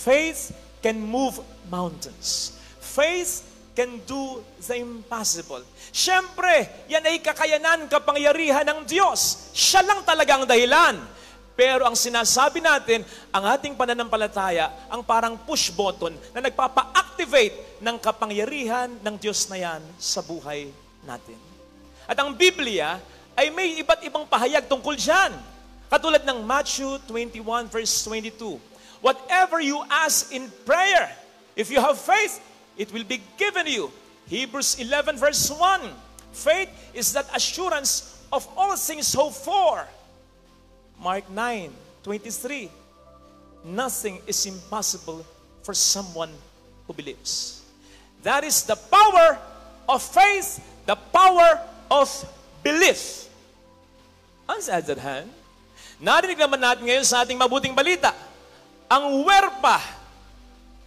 Faith can move mountains. Faith can do the impossible. Siyempre, yan ay kakayanan, kapangyarihan ng Diyos. Siya lang talagang dahilan. Pero ang sinasabi natin, ang ating pananampalataya, ang parang push button na nagpapa-activate ng kapangyarihan ng Diyos na yan sa buhay natin. At ang Biblia ay may iba't ibang pahayag tungkol dyan. Katulad ng Matthew 21 verse 22. Whatever you ask in prayer, if you have faith, it will be given you. Hebrews 11 verse 1. Faith is that assurance of all things hoped for. Mark 9:23. Nothing is impossible for someone who believes. That is the power of faith, the power of belief. On the other hand, narinig naman natin ngayon sa ating mabuting balita, ang werpa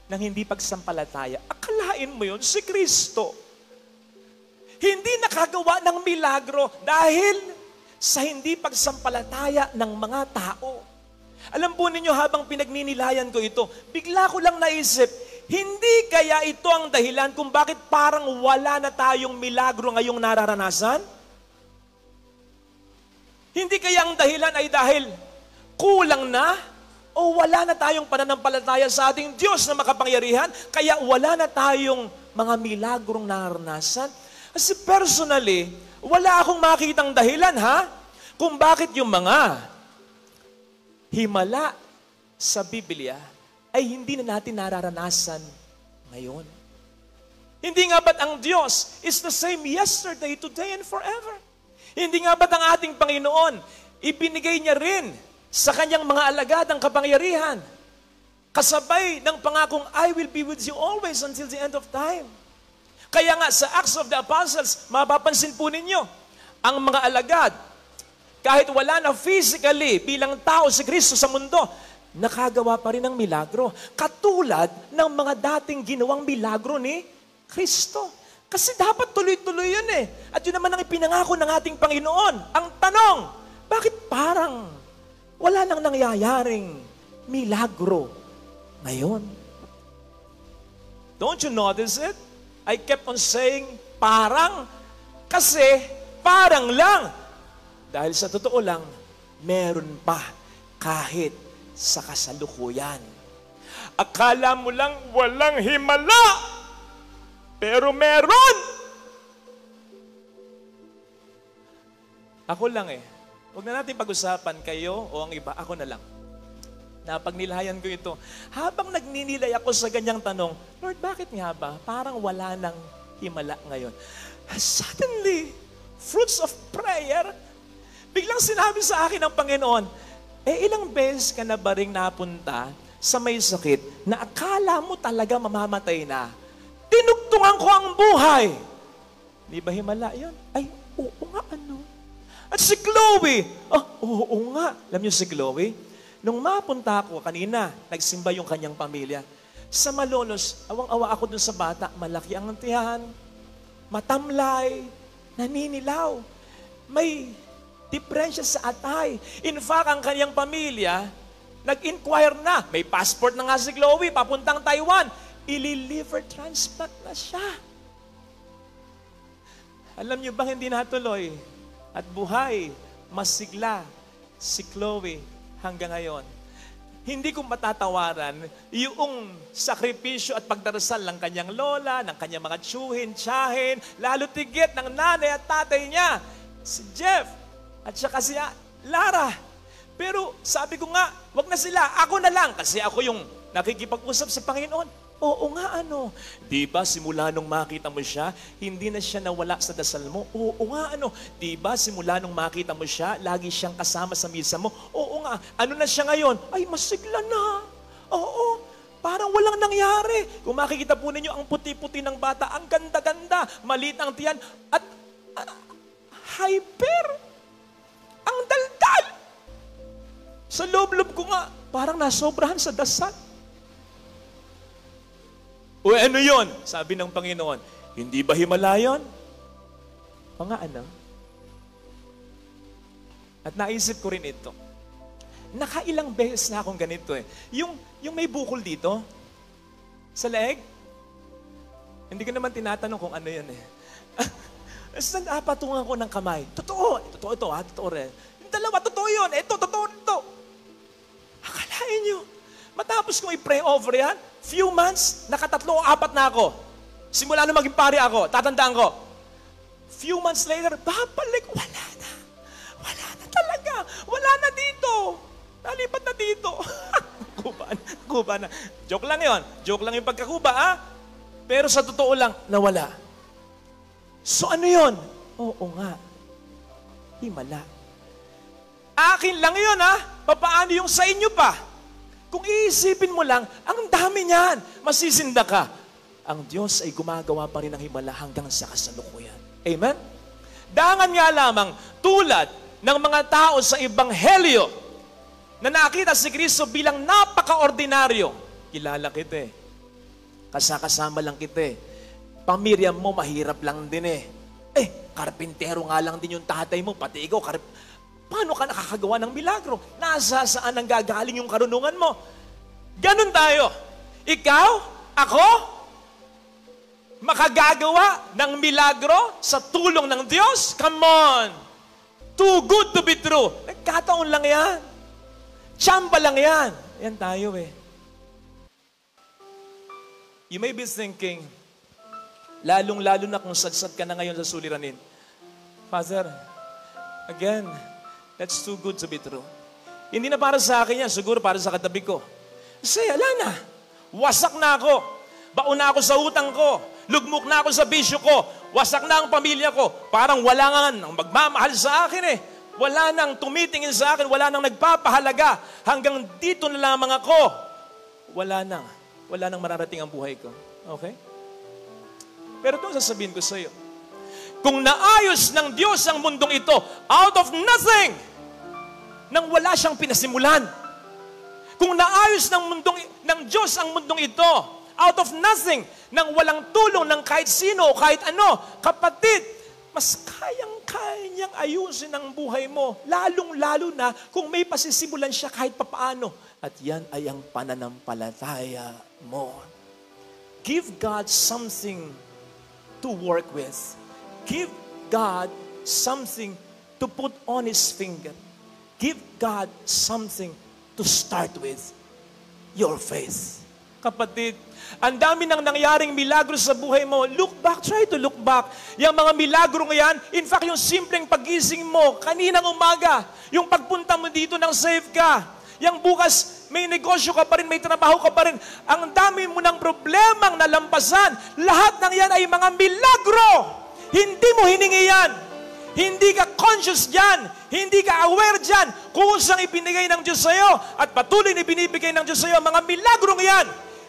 ng hindi pagsampalataya. Akalain mo yun, si Kristo. Hindi nakagawa ng milagro dahil sa hindi pagsampalataya ng mga tao. Alam po ninyo, habang pinagninilayan ko ito, bigla ko lang naisip, hindi kaya ito ang dahilan kung bakit parang wala na tayong milagro ngayong nararanasan? Hindi kaya ang dahilan ay dahil kulang na? O wala na tayong pananampalataya sa ating Diyos na makapangyarihan, kaya wala na tayong mga milagrong naranasan? Kasi personally, wala akong makitang dahilan, kung bakit yung mga himala sa Biblia ay hindi na natin nararanasan ngayon. Hindi nga ba't ang Diyos is the same yesterday, today, and forever? Hindi nga ba't ang ating Panginoon, ibinigay niya rin sa kanyang mga alagad ang kapangyarihan, kasabay ng pangakong, I will be with you always until the end of time. Kaya nga sa Acts of the Apostles, mapapansin po ninyo, ang mga alagad, kahit wala na physically bilang tao si Kristo sa mundo, nakagawa pa rin ng milagro. Katulad ng mga dating ginawang milagro ni Kristo. Kasi dapat tuloy-tuloy yun At yun naman ang ipinangako ng ating Panginoon. Ang tanong, bakit parang wala nang nangyayaring milagro ngayon? Don't you notice it? I kept on saying, parang, kasi parang lang. Dahil sa totoo lang, meron pa kahit sa kasalukuyan. Akala mo lang walang himala, pero meron. Ako lang Huwag na natin pag-usapan kayo o ang iba, ako na lang. Napagnilayan ko ito. Habang nagninilay ako sa ganyang tanong, Lord, bakit nga ba? Parang wala nang himala ngayon. Suddenly, fruits of prayer, biglang sinabi sa akin ng Panginoon, ilang beses ka na ba ring napunta sa may sakit na akala mo talaga mamamatay na? Tinugtungan ko ang buhay. Di ba himala yun? Ay, oo nga, At si Chloe, oo nga. Alam niyo si Chloe, nung mapunta ako kanina, nagsimba yung kanyang pamilya. Sa Malolos, awang-awa ako dun sa bata, malaki ang tiyan, matamlay, naninilaw, may diferensya sa atay. In fact, ang kanyang pamilya, nag-inquire na, may passport na nga si Chloe, papuntang Taiwan, ili-liver transplant na siya. Alam niyo ba hindi natuloy? At buhay, masigla si Chloe hanggang ngayon. Hindi ko matatawaran yung sakripisyo at pagdarasal ng kanyang lola, ng kanyang mga tsuhin, tiyahin, lalo tigit ng nanay at tatay niya, si Jeff, at saka si Lara. Pero sabi ko nga, wag na sila, ako na lang, kasi ako yung nakikipag-usap sa Panginoon. Oo nga, Di ba simula nung makita mo siya, hindi na siya nawala sa dasal mo? Oo nga, Di ba simula nung makita mo siya, lagi siyang kasama sa misa mo? Oo nga, ano na siya ngayon? Ay, masigla na. Oo, parang walang nangyari. Kung makikita po ninyo, ang puti-puti ng bata, ang ganda-ganda, maliit ang tiyan, at hyper. Ang daldal. Sa loob-loob ko nga, parang nasobrahan sa dasal. O ano yun? Sabi ng Panginoon, hindi ba himala yun? Mga At naisip ko rin ito. Nakailang beses na akong ganito eh. Yung may bukol dito, sa leeg, hindi ko naman tinatanong kung ano yan eh. Basta napatungan ko ng kamay. Totoo ito ha, totoo rin. Yung dalawa, totoo yun. Ito, totoo ito. Akalain nyo, matapos kong i-pray over yan, few months, nakatatlo o apat na ako. Simula nung maging pari ako, tatandaan ko. Few months later, babalik, wala na. Wala na talaga. Wala na dito. Nalipat na dito. Kuba na. Joke lang yon. Joke lang yung pagkakuba, ha? Pero sa totoo lang, nawala. So ano yon? Oo nga. Himala. Akin lang yun, ha? Papaano yung sa inyo pa? Kung iisipin mo lang, ang dami niyan. Masisinda ka. Ang Diyos ay gumagawa pa rin ng himala hanggang sa kasalukuyan. Amen? Dangan nga lamang, tulad ng mga tao sa Ebanghelyo, na nakita si Kristo bilang napaka-ordinaryo. Kilala kita eh. Kasakasama lang kita eh. Pamilya mo, mahirap lang din eh. Karpintero nga lang din yung tatay mo, pati ikaw, paano ka nakakagawa ng milagro? Nasa saan ang gagaling yung karunungan mo? Ganun tayo. Ikaw, ako, makagagawa ng milagro sa tulong ng Diyos? Come on! Too good to be true. Nagkataon lang yan. Tsamba lang yan. Yan tayo eh. You may be thinking, lalong-lalo na kung sadsad ka na ngayon sa suliranin, Father, again, that's too good to be true. Hindi na para sa akin yan, siguro para sa katabi ko. Kasi, ala na. Wasak na ako. Baon na ako sa utang ko. Lugmok na ako sa bisyo ko. Wasak na ang pamilya ko. Parang wala nga ang magmamahal sa akin eh. Wala nang tumitingin sa akin. Wala nang nagpapahalaga. Hanggang dito na lamang ako. Wala nang mararating ang buhay ko. Okay? Pero ito ang sasabihin ko sa iyo. Kung naayos ng Diyos ang mundong ito, out of nothing, nang wala siyang pinasimulan. Kung naayos ng Diyos ang mundong ito, out of nothing, nang walang tulong ng kahit sino o kahit ano, kapatid, mas kayang-kaya niyang ayusin ang buhay mo, lalong-lalo na kung may pasisimulan siya kahit papaano. At yan ay ang pananampalataya mo. Give God something to work with. Give God something to put on His finger. Give God something to start with. Your faith. Kapatid, ang dami nang nangyaring milagro sa buhay mo. Look back, try to look back. Yung mga milagro ngayon, in fact, yung simpleng pagising mo, kaninang umaga, yung pagpunta mo dito nang safe ka, yung bukas, may negosyo ka pa rin, may trabaho ka pa rin, ang dami mo ng problemang nalampasan, lahat ng yan ay mga milagro. Hindi mo hiningi yan. Hindi ka conscious dyan. Hindi ka aware dyan. Kusang ibinigay ng Diyos sa'yo at patuloy na ibinibigay ng Diyos sa'yo mga milagrong yan.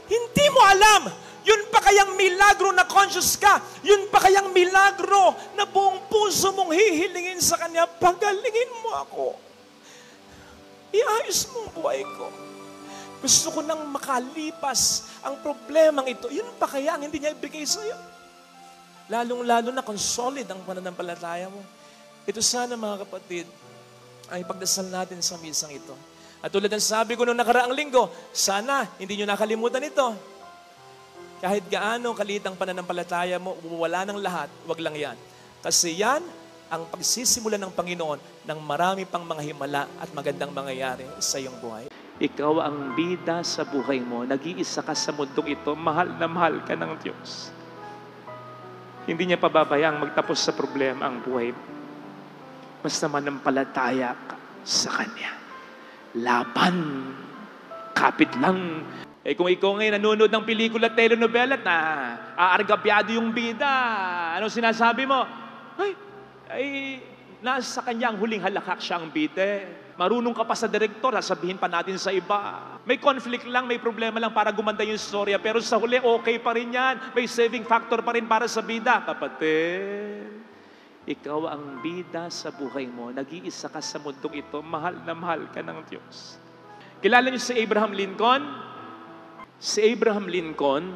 Hindi mo alam. Yun pa kayang milagro na conscious ka. Yun pa kayang milagro na buong puso mong hihilingin sa Kanya. Pagalingin mo ako. Iayos mo ang buhay ko. Gusto ko nang makalipas ang problemang ito. Yun pa kaya ang hindi niya ibigay sa'yo. Lalong-lalo na kung solid ang pananampalataya mo. Ito sana mga kapatid, ay pagdasal natin sa misang ito. At tulad ng sabi ko noong nakaraang linggo, sana hindi nyo nakalimutan ito. Kahit gaano kaliit ang pananampalataya mo, wala ng lahat, wag lang yan. Kasi yan ang pagsisimula ng Panginoon ng marami pang mga himala at magandang mangyayari sa iyong buhay. Ikaw ang bida sa buhay mo, nag-iisa ka sa mundong ito, mahal na mahal ka ng Diyos. Hindi niya pababayang magtapos sa problema ang buhay mo. Basta manampalataya ka sa Kanya. Laban. Kapit lang. Kung ikaw ngayon nanonood ng pelikula at telenovela na aargabyado yung bida, ano sinasabi mo? Nasa Kanya ang huling halakak siya ang bida. Marunong ka pa sa direktor, sasabihin pa natin sa iba. May conflict lang, may problema lang para gumanda yung storya, pero sa huli, okay pa rin yan. May saving factor pa rin para sa bida. Kapatid, ikaw ang bida sa buhay mo. Nag-iisa ka sa mundong ito. Mahal na mahal ka ng Diyos. Kilala niyo si Abraham Lincoln? Si Abraham Lincoln,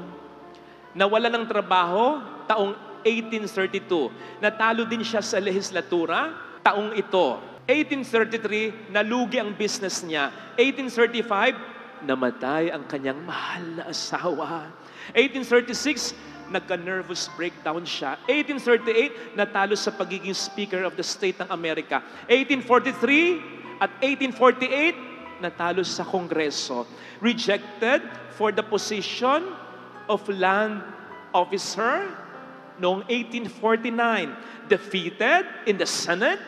nawala ng trabaho taong 1832. Natalo din siya sa lehislatura taong ito. 1833, nalugi ang business niya. 1835, namatay ang kanyang mahal na asawa. 1836, nagka-nervous breakdown siya. 1838, natalo sa pagiging Speaker of the State ng Amerika. 1843 at 1848, natalo sa Kongreso. Rejected for the position of land officer noong 1849. Defeated in the Senate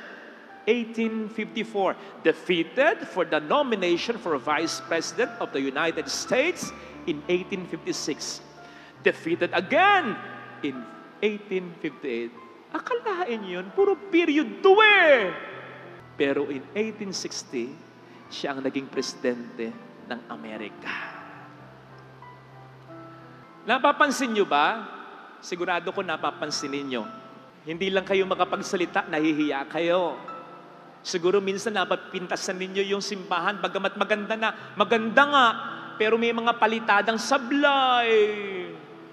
1854, defeated for the nomination for Vice President of the United States in 1856. Defeated again in 1858. Akalain yun, puro period 2 eh. Pero in 1860, siya ang naging presidente ng Amerika. Napapansin nyo ba? Sigurado ko napapansin ninyo. Hindi lang kayo makapagsalita, nahihiya kayo. Siguro minsan napapintasan ninyo yung simbahan, bagamat maganda nga, pero may mga palitadang sablay.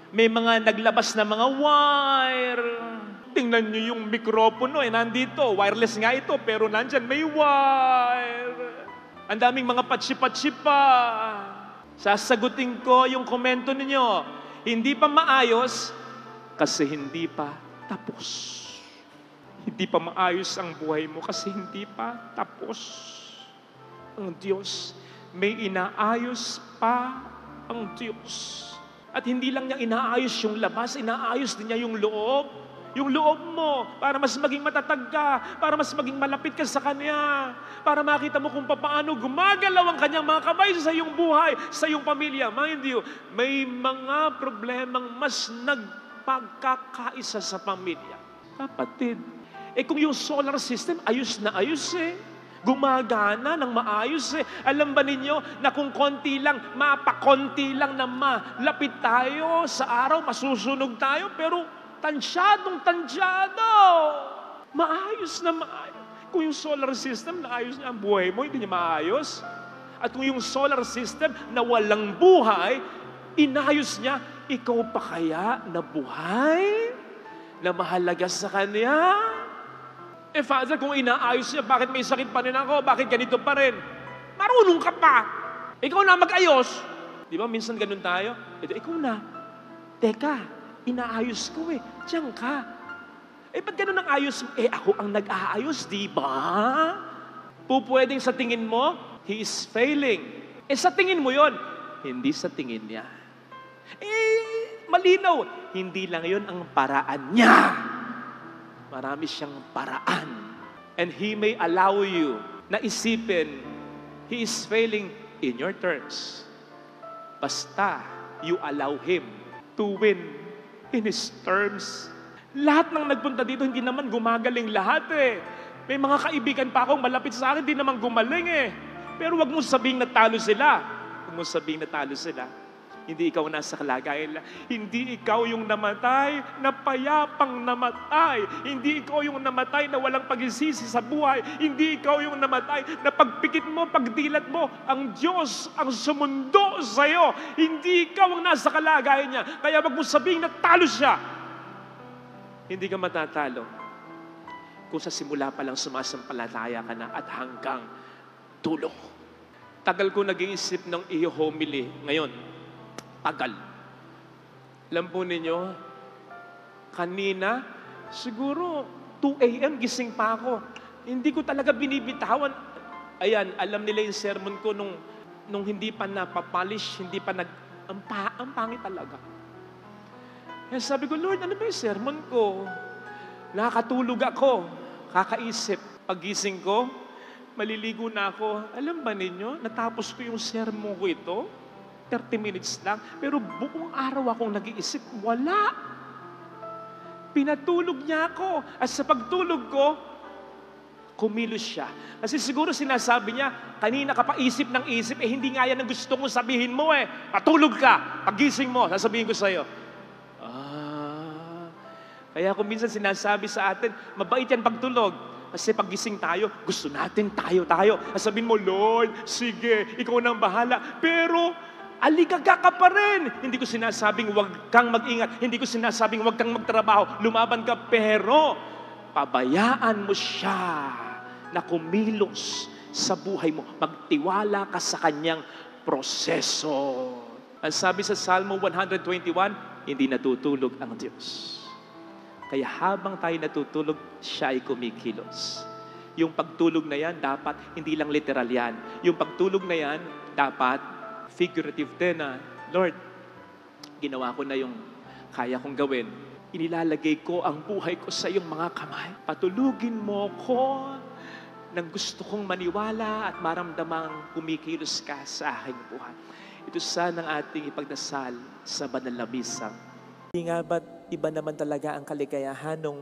May mga naglabas na mga wire. Tingnan nyo yung mikropono, nandito. Wireless nga ito, pero nandyan may wire. Ang daming mga patsi-patsi pa. Sasagutin ko yung komento ninyo. Hindi pa maayos kasi hindi pa tapos. Hindi pa maayos ang buhay mo kasi hindi pa tapos. Ang Diyos, may inaayos pa ang Diyos. At hindi lang niya inaayos yung labas, inaayos din niya yung loob. Yung loob mo, para mas maging matatag ka, para mas maging malapit ka sa Kanya, para makita mo kung paano gumagalaw ang Kanyang mga kamay sa iyong buhay, sa iyong pamilya. Mind you, may mga problemang mas nagpagkakaisa sa pamilya. Kapatid, kung yung solar system, ayos na ayos gumagana ng maayos Alam ba ninyo na kung konti lang, mapakonti lang na malapit tayo sa araw, masusunog tayo, pero tansyado. Maayos na maayos. Kung yung solar system naayos niya ang buhay mo, hindi niya maayos. At kung yung solar system na walang buhay, inayos niya, ikaw pa kaya na buhay? Na mahalaga sa Kanya? Father, kung inaayos niya, bakit may sakit pa rin ako? Bakit ganito pa rin? Marunong ka pa. Ikaw na mag-ayos. Di ba, minsan ganun tayo? Ikaw na. Teka, inaayos ko Diyan ka. Ba't ganun ang ayos? Ako ang nag-aayos, di ba? Pupwedeng sa tingin mo, he is failing. Sa tingin mo yon, hindi sa tingin niya. Malinaw, hindi lang yon ang paraan niya. Marami siyang paraan. And He may allow you na isipin, He is failing in your terms. Basta you allow Him to win in His terms. Lahat ng nagpunta dito, hindi naman gumagaling lahat May mga kaibigan pa akong malapit sa akin, hindi naman gumaling Pero wag mo sabihing natalo sila. Wag mo sabihing natalo sila. Hindi ikaw nasa kalagayan. Hindi ikaw yung namatay na payapang namatay. Hindi ikaw yung namatay na walang pagsisisi sa buhay. Hindi ikaw yung namatay na pagpikit mo, pagdilat mo, ang Diyos ang sumundo sa'yo. Hindi ikaw ang nasa kalagayan niya. Kaya wag mo sabihin na talo siya. Hindi ka matatalo. Kung sa simula pa lang sumasampalataya ka na at hanggang dulo. Tagal ko nag-iisip ng i-homily ngayon. Tagal. Alam po ninyo, kanina, siguro 2 a.m. gising pa ako. Hindi ko talaga binibitawan. Ayan, alam nila yung sermon ko nung hindi pa napapolish, hindi pa ang pangit talaga. Kaya sabi ko, Lord, ano ba yung sermon ko? Nakakatulog ako, kakaisip. Paggising ko, maliligo na ako. Alam ba ninyo, natapos ko yung sermon ko ito, 30 minutes lang, pero buong araw akong nag-iisip, wala. Pinatulog niya ako. At sa pagtulog ko, kumilos siya. Kasi siguro sinasabi niya, kanina ka pa isip ng isip, hindi nga yan ang gusto mo sabihin mo Patulog ka. Pagising mo, sasabihin ko sa'yo. Kaya kung minsan sinasabi sa atin, mabait yan pagtulog. Kasi paggising tayo, gusto natin tayo. Sabihin mo, Lord, sige, ikaw nang bahala. Pero, aligaga ka pa rin. Hindi ko sinasabing huwag kang mag-ingat. Hindi ko sinasabing huwag kang magtrabaho. Lumaban ka, pero pabayaan mo siya na kumilos sa buhay mo. Magtiwala ka sa kanyang proseso. Ang sabi sa Salmo 121, hindi natutulog ang Diyos. Kaya habang tayo natutulog, siya ay kumikilos. Yung pagtulog na yan, dapat hindi lang literal yan. Yung pagtulog na yan, dapat figurative din na, Lord, ginawa ko na yung kaya kong gawin. Inilalagay ko ang buhay ko sa iyong mga kamay. Patulugin mo ko nang gusto kong maniwala at maramdamang kumikilos ka sa aking buhay. Ito sana ang ating ipagdasal sa banal na misa. Hindi nga ba't iba naman talaga ang kaligayahan nung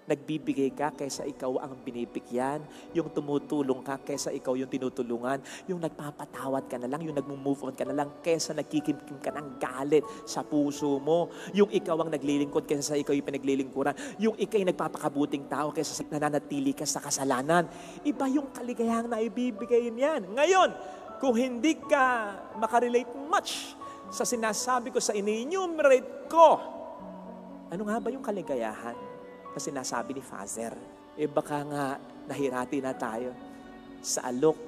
nagbibigay ka kaysa ikaw ang binibigyan, yung tumutulong ka kaysa ikaw yung tinutulungan, yung nagpapatawad ka na lang, yung nag-move on ka na lang kaysa nagkikimkim ka ng galit sa puso mo, yung ikaw ang naglilingkod kaysa sa ikaw yung pinaglilingkuran, yung ikaw yung nagpapakabuting tao kaysa sa nananatili ka sa kasalanan. Iba yung kaligayahang na ibibigay niyan. Ngayon, kung hindi ka makarelate much sa sinasabi ko, sa ini-enumerate ko, ano nga ba yung kaligayahan na sinasabi ni Father? Baka nga nahirati na tayo sa alok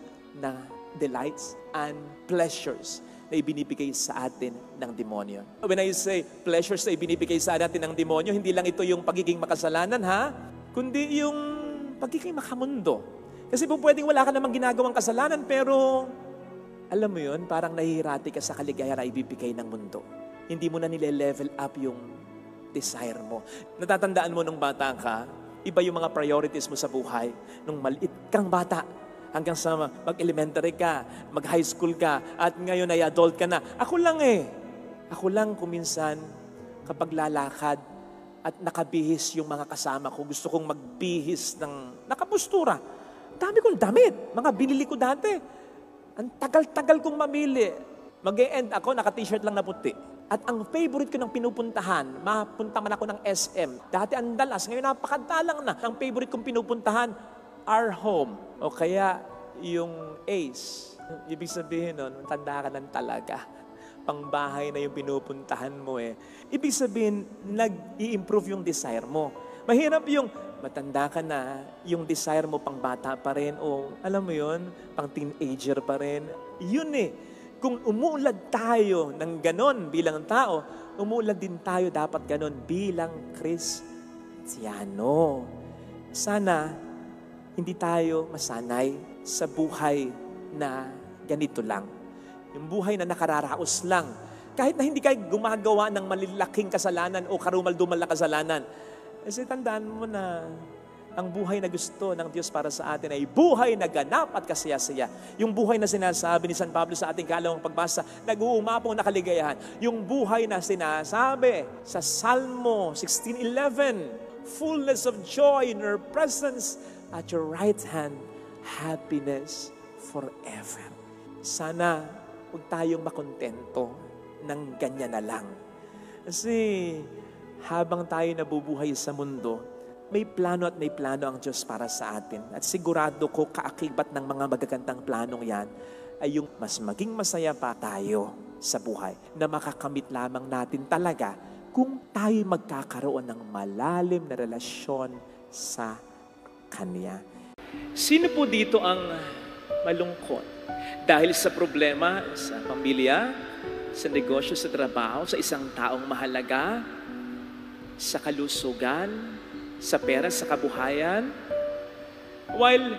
na delights and pleasures na ibinibigay sa atin ng demonyo. When I say pleasures na ibinibigay sa atin ng demonyo, hindi lang ito yung pagiging makasalanan, ha? Kundi yung pagiging makamundo. Kasi po pwedeng wala ka namang ginagawang kasalanan, pero alam mo yun, parang nahihirati ka sa kaligayahan na ibibigay ng mundo. Hindi mo na nile-level up yung desire mo. Natatandaan mo nung bata ka, iba yung mga priorities mo sa buhay. Nung maliit kang bata, hanggang sa mag-elementary ka, mag-high school ka, at ngayon ay adult ka na. Ako lang kuminsan, kapag lalakad at nakabihis yung mga kasama ko, gusto kong magbihis ng nakapustura. Dami kong damit, mga binili ko dati. Ang tagal-tagal kong mamili. Mag-e-end ako, naka-t-shirt lang na puti. At ang favorite ko ng pinupuntahan, mapunta man ako ng SM. Dati ang dalas, ngayon napakadalang na. Ang favorite kong pinupuntahan, our home. O kaya yung Ace. Ibig sabihin nun, tanda ka ng talaga. Pangbahay na yung pinupuntahan mo eh. Ibig sabihin, nag-i-improve yung desire mo. Mahirap yung matanda ka na, yung desire mo pang bata pa rin, o alam mo yun, pang teenager pa rin. Yun eh. Kung umuulad tayo ng ganon bilang tao, umuulad din tayo dapat ganon bilang Kristiyano. Sana hindi tayo masanay sa buhay na ganito lang. Yung buhay na nakararaos lang. Kahit na hindi kayo gumagawa ng malalaking kasalanan o karumal-dumal na kasalanan. Kasi tandaan mo na ang buhay na gusto ng Diyos para sa atin ay buhay na ganap at kasaya-saya. Yung buhay na sinasabi ni San Pablo sa ating kalawang pagbasa, nag-uumapong na kaligayahan. Yung buhay na sinasabi sa Salmo 16:11, fullness of joy in your presence, at your right hand, happiness forever. Sana huwag tayong makontento ng ganyan na lang. Kasi habang tayo nabubuhay sa mundo, may plano at may plano ang Diyos para sa atin. At sigurado ko kaakibat ng mga magagandang planong yan ay yung mas maging masaya pa tayo sa buhay na makakamit lamang natin talaga kung tayo magkakaroon ng malalim na relasyon sa Kanya. Sino po dito ang malungkot? Dahil sa problema sa pamilya, sa negosyo, sa trabaho, sa isang taong mahalaga, sa kalusugan, sa pera, sa kabuhayan. While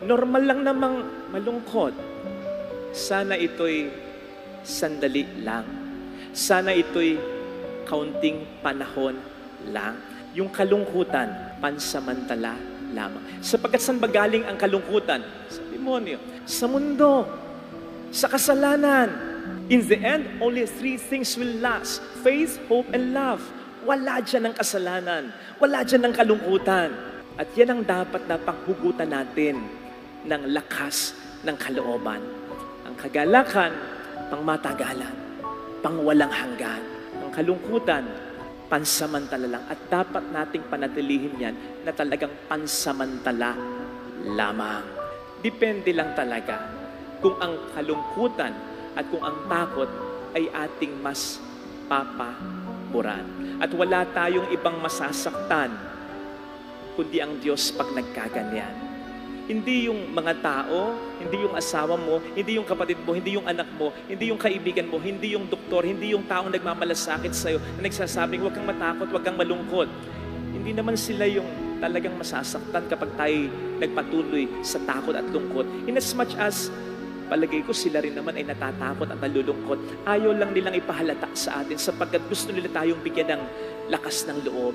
normal lang namang malungkot, sana ito'y sandali lang. Sana ito'y kaunting panahon lang. Yung kalungkutan, pansamantala lamang. Sapagkat saan ba galing ang kalungkutan? Sa demonyo, sa mundo, sa kasalanan. In the end, only three things will last: faith, hope, and love. Wala dyan ng kasalanan. Wala dyan ng kalungkutan. At yan ang dapat na panghugutan natin ng lakas ng kalooban. Ang kagalakan, pangmatagalan, pangwalang hanggan. Ang kalungkutan, pansamantala lang. At dapat nating panatilihin yan na talagang pansamantala lamang. Depende lang talaga kung ang kalungkutan at kung ang takot ay ating mas papaboran. At wala tayong ibang masasaktan kundi ang Diyos pag nagkaganyan. Hindi yung mga tao, hindi yung asawa mo, hindi yung kapatid mo, hindi yung anak mo, hindi yung kaibigan mo, hindi yung doktor, hindi yung taong nagmamalasakit sa'yo na nagsasabing huwag kang matakot, huwag kang malungkot. Hindi naman sila yung talagang masasaktan kapag tayo nagpatuloy sa takot at lungkot. In as much as palagay ko sila rin naman ay natatakot at nalulungkot. Ayaw lang nilang ipahalata sa atin sapagkat gusto nila tayong bigyan ng lakas ng loob.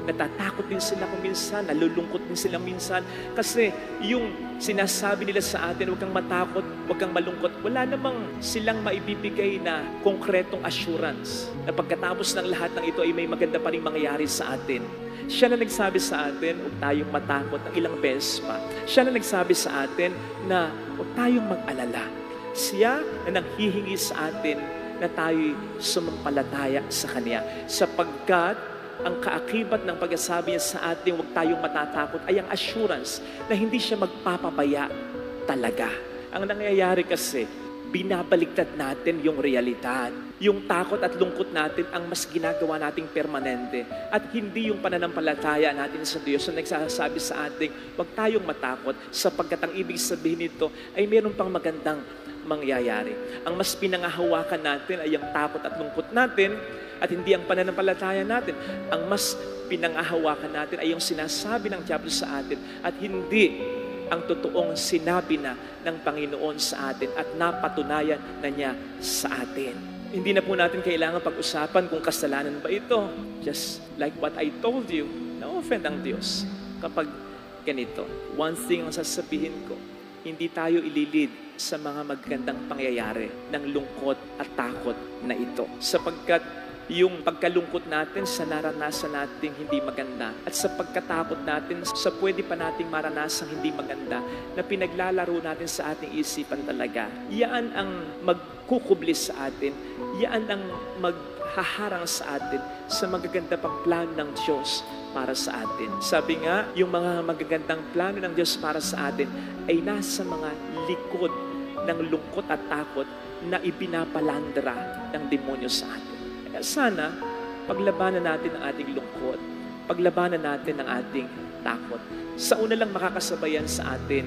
Natatakot din sila kung minsan, nalulungkot din sila minsan. Kasi yung sinasabi nila sa atin, huwag kang matakot, huwag kang malungkot, wala namang silang maibibigay na konkretong assurance na pagkatapos ng lahat ng ito ay may maganda pa rin mangyayari sa atin. Siya na nagsabi sa atin, huwag tayong matakot ng ilang beses pa. Siya na nagsabi sa atin na huwag tayong mag-alala. Siya na nanghihingi sa atin na tayo'y sumampalataya sa Kanya. Sapagkat ang kaakibat ng pagsasabi niya sa atin, huwag tayong matatakot, ay ang assurance na hindi siya magpapabaya talaga. Ang nangyayari kasi, binabaligtad natin yung realidad. Yung takot at lungkot natin ang mas ginagawa nating permanente. At hindi yung pananampalataya natin sa Diyos na nagsasabi sa ating, huwag tayong matakot sapagkat ang ibig sabihin nito ay meron pang magandang mangyayari. Ang mas pinangahawakan natin ay ang takot at lungkot natin at hindi ang pananampalataya natin. Ang mas pinangahawakan natin ay yung sinasabi ng Diablo sa atin at hindi ang totoong sinabi na ng Panginoon sa atin at napatunayan na niya sa atin. Hindi na po natin kailangan pag-usapan kung kasalanan ba ito. Just like what I told you, na-offend ang Diyos kapag ganito. One thing ang sasabihin ko, hindi tayo ililid sa mga magandang pangyayari ng lungkot at takot na ito. Sapagkat yung pagkalungkot natin sa naranasan nating hindi maganda at sa pagkatakot natin sa pwede pa nating maranasang hindi maganda na pinaglalaro natin sa ating isipan talaga. Yan ang magkukublis sa atin. Yan ang maghaharang sa atin sa magaganda pang plano ng Diyos para sa atin. Sabi nga, yung mga magagandang plano ng Diyos para sa atin ay nasa mga likod ng lungkot at takot na ibinapalandra ng demonyo sa atin. Kaya sana, paglabanan natin ang ating lungkot, paglabanan natin ang ating takot. Sa una lang makakasabayan sa atin,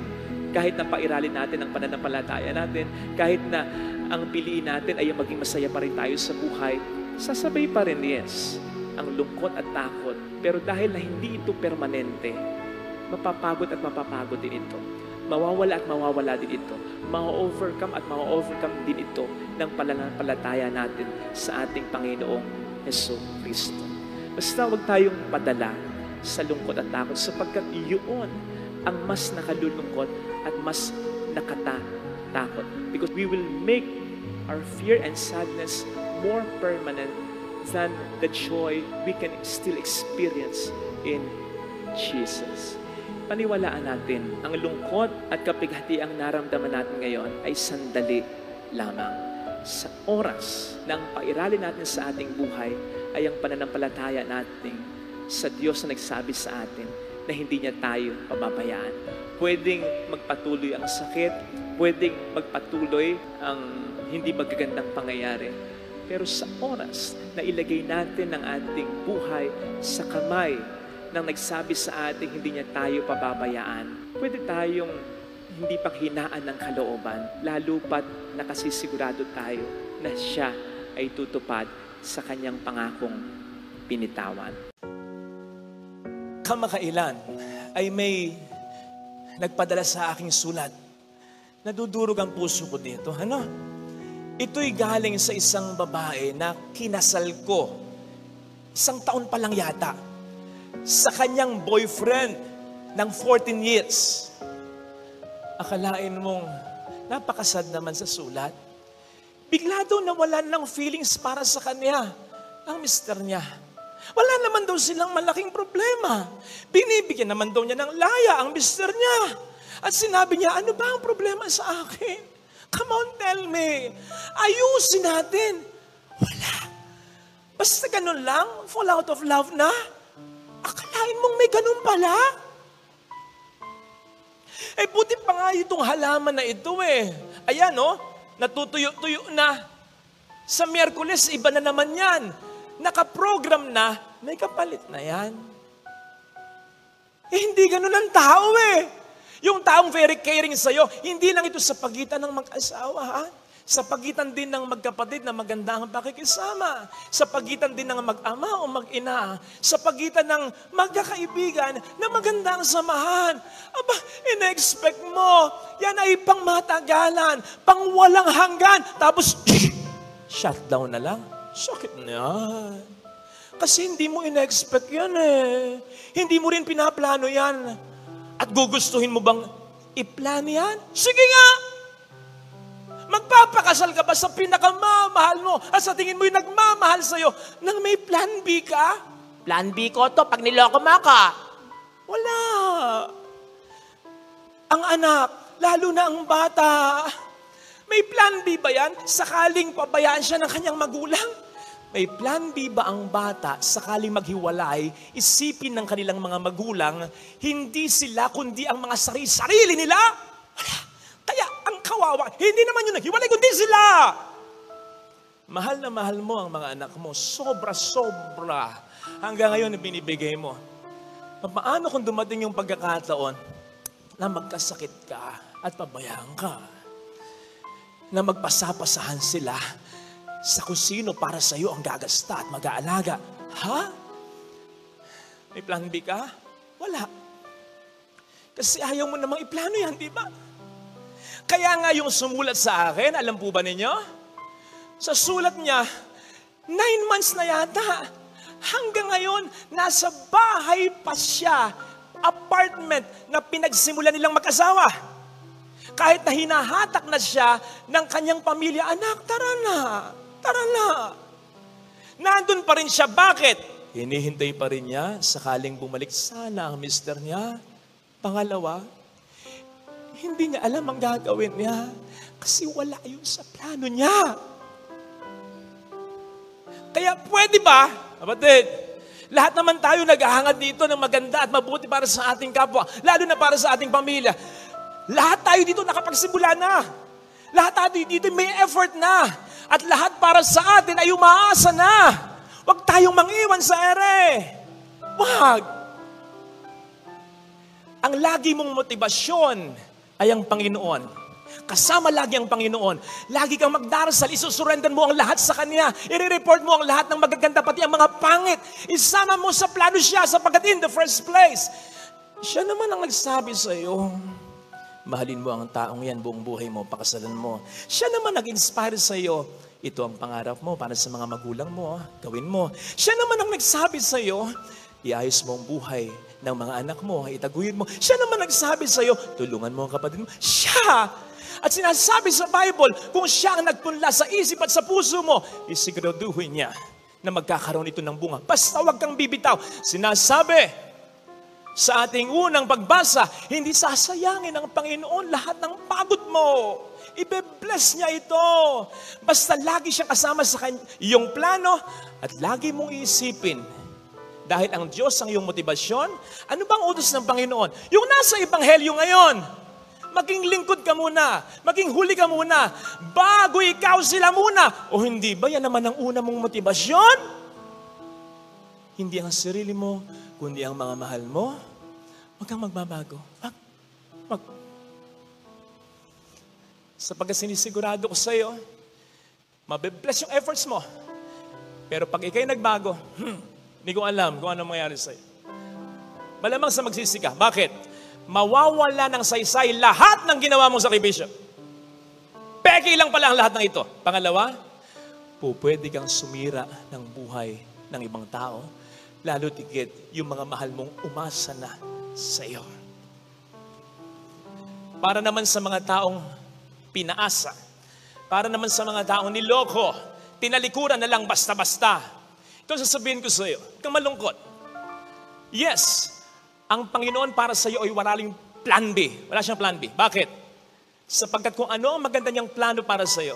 kahit na pairalin natin ang pananampalataya natin, kahit na ang piliin natin ay maging masaya pa rin tayo sa buhay, sasabay pa rin, yes, ang lungkot at takot. Pero dahil na hindi ito permanente, mapapagod at mapapagod din ito. Mawawala at mawawala din ito. Ma-overcome at ma-overcome din ito ng pananampalataya natin sa ating Panginoong Jesucristo. Basta huwag tayong padala sa lungkot at takot sapagkat iyon ang mas nakalulungkot at mas nakatatakot. Because we will make our fear and sadness more permanent than the joy we can still experience in Jesus. Paniwalaan natin, ang lungkot at kapighatiang naramdaman natin ngayon ay sandali lamang. Sa oras ng pairalin natin sa ating buhay ay ang pananampalataya natin sa Diyos na nagsabi sa atin na hindi niya tayo pababayaan. Pwedeng magpatuloy ang sakit, pwedeng magpatuloy ang hindi magagandang pangyayari. Pero sa oras na ilagay natin ang ating buhay sa kamay nang nagsabi sa ating hindi niya tayo pababayaan, pwede tayong hindi panghinaan ng kalooban, lalo pat nakasisigurado tayo na siya ay tutupad sa kanyang pangakong binitawan. Kamakailan ay may nagpadala sa aking sulat. Nadudurog ang puso ko dito. Ito'y galing sa isang babae na kinasal ko. 1 taon pa lang yata. Sa kanyang boyfriend ng 14 years. Akalain mong napakasad naman sa sulat. Bigla daw nawalan ng feelings para sa kanya ang mister niya. Wala naman daw silang malaking problema. Binibigyan naman daw niya ng laya ang mister niya. At sinabi niya, ano ba ang problema sa akin? Come on, tell me. Ayusin natin. Wala. Basta ganun lang, fall out of love na. Akalain mong may ganun pala? Buti pa nga itong halaman na ito Ayan, natutuyo-tuyo na. Sa Miyerkules, iba na naman yan. Nakaprogram na, may kapalit na yan. Hindi ganun ang tao Yung taong very caring sa'yo, hindi lang ito sa pagitan ng mag-asawa, ha? Sa pagitan din ng magkapatid na maganda ang pakikisama. Sa pagitan din ng mag-ama o mag-ina. Sa pagitan ng magkakaibigan na maganda ang samahan. Aba, ina-expect mo, yan ay pang matagalan, pang walang hanggan. Tapos, shutdown na lang. Sakit na yan. Kasi hindi mo ina-expect yan eh. Hindi mo rin pinaplano yan. At gugustuhin mo bang i-plan yan? Sige nga! Magpapakasal ka ba sa pinakamamahal mo at sa tingin mo yung nagmamahal sa'yo nang may plan B ka? Plan B ko to pag niloko mo ako. Wala. Ang anak, lalo na ang bata, may plan B ba yan? Sakaling pabayaan siya ng kanyang magulang? May plan B ba ang bata sakaling maghiwalay, isipin ng kanilang mga magulang, hindi sila kundi ang mga sarili nila? Wala. Kaya ang kawawa, hindi naman yung naghiwalay, kundi sila. Mahal na mahal mo ang mga anak mo, sobra-sobra. Hanggang ngayon binibigay mo. Paano kung dumating yung pagkakataon na magkasakit ka at pabayaan ka? Na magpasapasahan sila sa kung sino para sa iyo ang gagasta at mag-aalaga. Ha? May plan B ka? Wala. Kasi ayaw mo namang iplano yan, di ba? Kaya nga yung sumulat sa akin, alam po ba ninyo? Sa sulat niya, 9 months na yata. Hanggang ngayon, nasa bahay pa siya, apartment na pinagsimulan nilang mag-asawa. Kahit na hinahatak na siya ng kanyang pamilya, anak, tara na, tara na. Nandun pa rin siya, bakit? Hinihintay pa rin niya, sakaling bumalik sana ang mister niya. Pangalawa, hindi niya alam ang gagawin niya kasi wala yun sa plano niya. Kaya pwede ba, kapatid, lahat naman tayo naghahangad dito ng maganda at mabuti para sa ating kapwa, lalo na para sa ating pamilya. Lahat tayo dito nakapagsimula na. Lahat tayo dito may effort na. At lahat para sa atin ay umaasa na. Huwag tayong mangiwan sa ere. Huwag. Ang lagi mong motibasyon ay ang Panginoon. Kasama lagi ang Panginoon. Lagi kang magdarasal, isusurrender mo ang lahat sa Kanya. I-report mo ang lahat ng magaganda, pati ang mga pangit. Isama mo sa plano siya sapagkat in the first place, siya naman ang nagsabi sa iyo, mahalin mo ang taong yan, buong buhay mo, pakasalan mo. Siya naman nag-inspire sa iyo, ito ang pangarap mo para sa mga magulang mo, gawin mo. Siya naman ang nagsabi sa iyo, iayos mo ang buhay ng mga anak mo, itaguyod mo. Siya naman nagsabi sa iyo, tulungan mo ang kapatid mo. Siya! At sinasabi sa Bible, kung siya ang nagpunla sa isip at sa puso mo, isiguraduhin niya na magkakaroon ito ng bunga. Basta huwag kang bibitaw. Sinasabi sa ating unang pagbasa, hindi sasayangin ng Panginoon lahat ng pagod mo. Ibe-bless niya ito. Basta lagi siyang kasama sa iyong plano at lagi mong iisipin, dahil ang Diyos ang iyong motibasyon, ano bang utos ng Panginoon? Yung nasa Ebanghelyo ngayon, maging lingkod ka muna, maging huli ka muna, bago ikaw sila muna. O hindi ba yan naman ang una mong motibasyon? Hindi ang sarili mo, kundi ang mga mahal mo. Huwag kang magbabago. Sapagkat sinisigurado ko sa iyo, mabibless yung efforts mo. Pero pag ikaw'y nagbago, hindi ko alam kung ano mangyari sa'yo. Malamang sa magsisika. Bakit? Mawawala ng saysay lahat ng ginawa mong sakripisyo. Peke lang pala ang lahat ng ito. Pangalawa, pwede kang sumira ng buhay ng ibang tao, lalo tigit yung mga mahal mong umasa na sa iyo. Para naman sa mga taong pinaasa, para naman sa mga taong niloko, tinalikuran na lang basta-basta, ito sasabihin ko sa iyo, huwag kang malungkot. Yes, ang Panginoon para sa iyo ay wala plan B. Wala siyang plan B. Bakit? Sapagkat kung ano ang maganda niyang plano para sa iyo,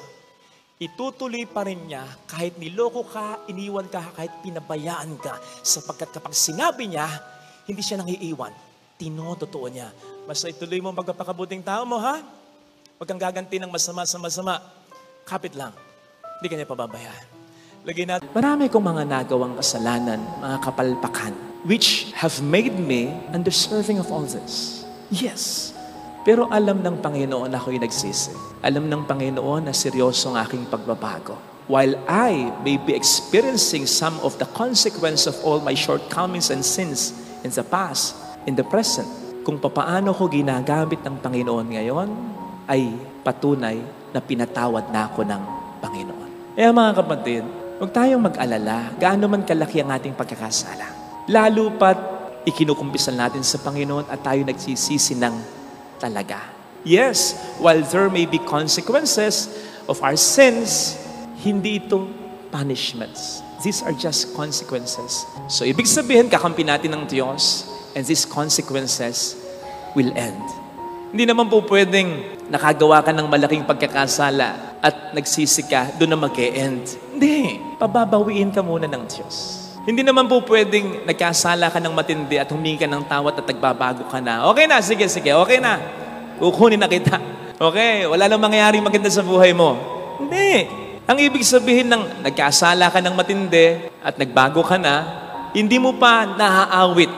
itutuloy pa rin niya kahit niloko ka, iniwan ka, kahit pinabayaan ka. Sapagkat kapag sinabi niya, hindi siya nang iiwan. Tinototoo niya. Basta ituloy mo magpapakabuting tao mo, ha? Huwag kang gaganti ng masama sa masama. Kapit lang. Hindi ka niya pababayaan. Lagyan natin. Marami kong mga nagawang kasalanan, mga kapalpakan, which have made me undeserving of all this. Yes, Pero alam ng Panginoon na ako'y nagsisi. Alam ng Panginoon na seryoso ang aking pagbabago. While I may be experiencing some of the consequence of all my shortcomings and sins in the past, in the present, kung papaano ko ginagamit ng Panginoon ngayon, ay patunay na pinatawad na ako ng Panginoon. Kaya mga kapatid, huwag tayong mag-alala, gaano man kalaki ang ating pagkakasala. Lalo pat ikinukumpisan natin sa Panginoon at tayo nagsisisi ng talaga. Yes, while there may be consequences of our sins, hindi ito punishments. These are just consequences. So, ibig sabihin, kakampi natin ng Diyos, and these consequences will end. Hindi naman po pwedeng nakagawa ka ng malaking pagkakasala at nagsisi ka, doon na mag-e-end. Hindi. Pababawiin ka muna ng Diyos. Hindi naman po pwedeng nagkasala ka ng matindi at humingi ka ng tawad at nagbabago ka na. Okay na, sige, okay na. Kukunin na kita. Okay, wala nang mangyayaring maganda sa buhay mo. Hindi. Ang ibig sabihin ng nagkasala ka ng matindi at nagbago ka na, hindi mo pa naaawit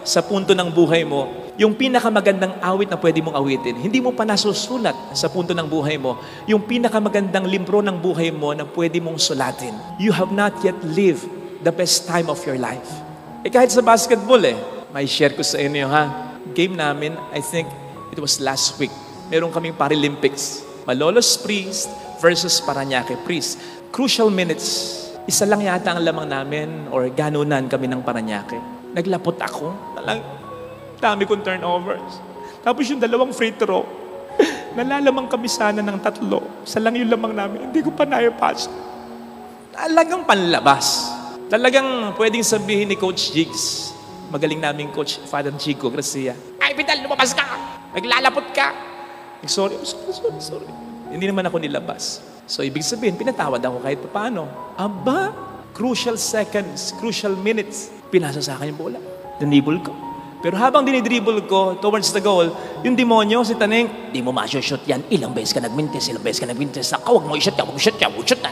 sa punto ng buhay mo yung pinakamagandang awit na pwede mong awitin. Hindi mo pa nasusulat sa punto ng buhay mo yung pinakamagandang libro ng buhay mo na pwede mong sulatin. You have not yet lived the best time of your life. Kahit sa basketball may share ko sa inyo Game namin, I think it was last week. Meron kaming Paralympics. Malolos Priest versus Parañaque Priest. Crucial minutes. Isa lang yata ang lamang namin or ganunan kami ng Parañaque. Naglapot ako. Dami kong turnovers. Tapos yung 2 free throw. Nalalamang kami sana ng 3. Isa lang yung lamang namin. Hindi ko pa na-pass. Talagang panlabas. Talagang pwedeng sabihin ni Coach Jigs. Magaling naming Coach Father Chico Gracia. Ay, Vidal, lumabas ka! Naglalapot ka! Sorry. Hindi naman ako nilabas. So, ibig sabihin, pinatawad ako kahit paano. Aba, crucial seconds, crucial minutes. Pinasa sa akin yung bola. Dinibol ko. Pero habang dinidribble ko towards the goal, yung demonyo, si Taneng, di mo ma-shoot yan. Ilang beses ka nagmintis. Ako, huwag mo i-shoot ka.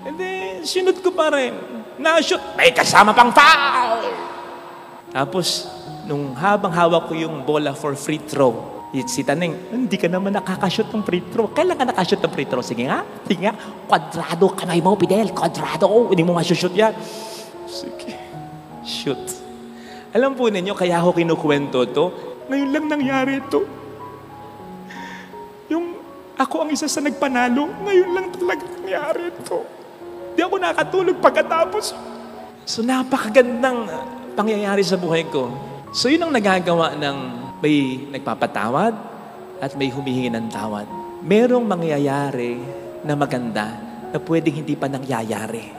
And then, sinut ko pa rin. Na-shoot. May kasama pang foul! Tapos, nung habang hawak ko yung bola for free throw, si Taneng, hindi ka naman nakakashoot ng free throw. Kailan ka nakashoot ng free throw? Sige nga. Kwadrado kamay mo, Fidel. Kwadrado. Hindi mo ma-shoot yan. Sige. Shoot. Alam po ninyo, kaya ako kinukwento to. Ngayon lang nangyari ito. Yung ako ang isa sa nagpanalo, ngayon lang talaga nangyari ito. Di ako nakatulog pagkatapos. So napakagandang pangyayari sa buhay ko. So yun ang nagagawa ng may nagpapatawad at may humihingi ng tawad. Merong mangyayari na maganda na pwedeng hindi pa nangyayari.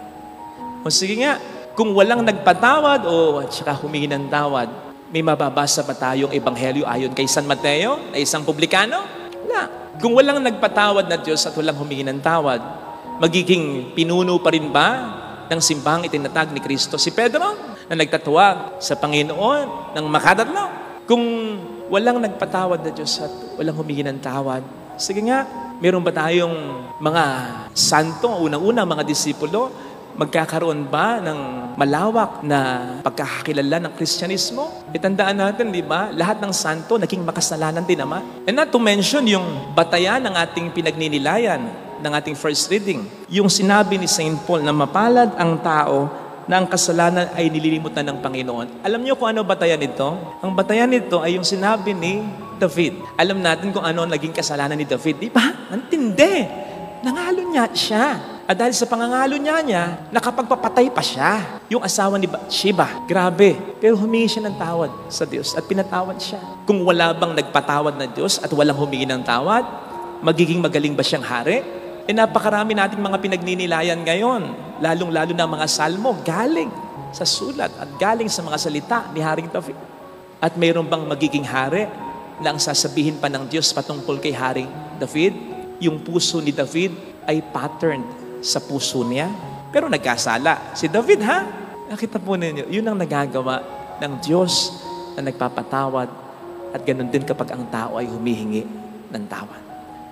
O sige nga, kung walang nagpatawad o tsaka humingi ng tawad, may mababasa pa tayong ebanghelyo ayon kay San Mateo na isang publikano? Wala. Kung walang nagpatawad na Diyos at walang humingi ng tawad, magiging pinuno pa rin ba ng simbahang itinatag ni Kristo si Pedro na nagtatuwag sa Panginoon ng makadatlo? Kung walang nagpatawad na Diyos at walang humingi ng tawad, sige nga, meron ba tayong mga santo, unang-una mga disipulo, magkakaroon ba ng malawak na pagkakakilala ng Kristyanismo? Itandaan natin, di ba? Lahat ng santo naging makasalanan din naman. And not to mention yung batayan ng ating pinagninilayan ng ating first reading. Yung sinabi ni St. Paul na mapalad ang tao na ang kasalanan ay nililimutan ng Panginoon. Alam niyo kung ano batayan nito? Ang batayan nito ay yung sinabi ni David. Alam natin kung ano ang naging kasalanan ni David. Di ba? Antindi. Nangalo niya siya. At dahil sa pangangalo niya, nakapagpapatay pa siya. Yung asawa ni Bathsheba. Grabe. Pero humingi siya ng tawad sa Diyos at pinatawad siya. Kung wala bang nagpatawad na Diyos at walang humingi ng tawad, magiging magaling ba siyang hari? Napakarami nating mga pinagninilayan ngayon, lalong-lalo na mga salmo, galing sa sulat at galing sa mga salita ni Haring David. At mayroon bang magiging hari na ang sasabihin pa ng Diyos patungkol kay Haring David? Yung puso ni David ay patterned sa puso niya. Pero nagkasala. Si David, nakita po ninyo, yun ang nagagawa ng Diyos na nagpapatawad at ganun din kapag ang tao ay humihingi ng tawad.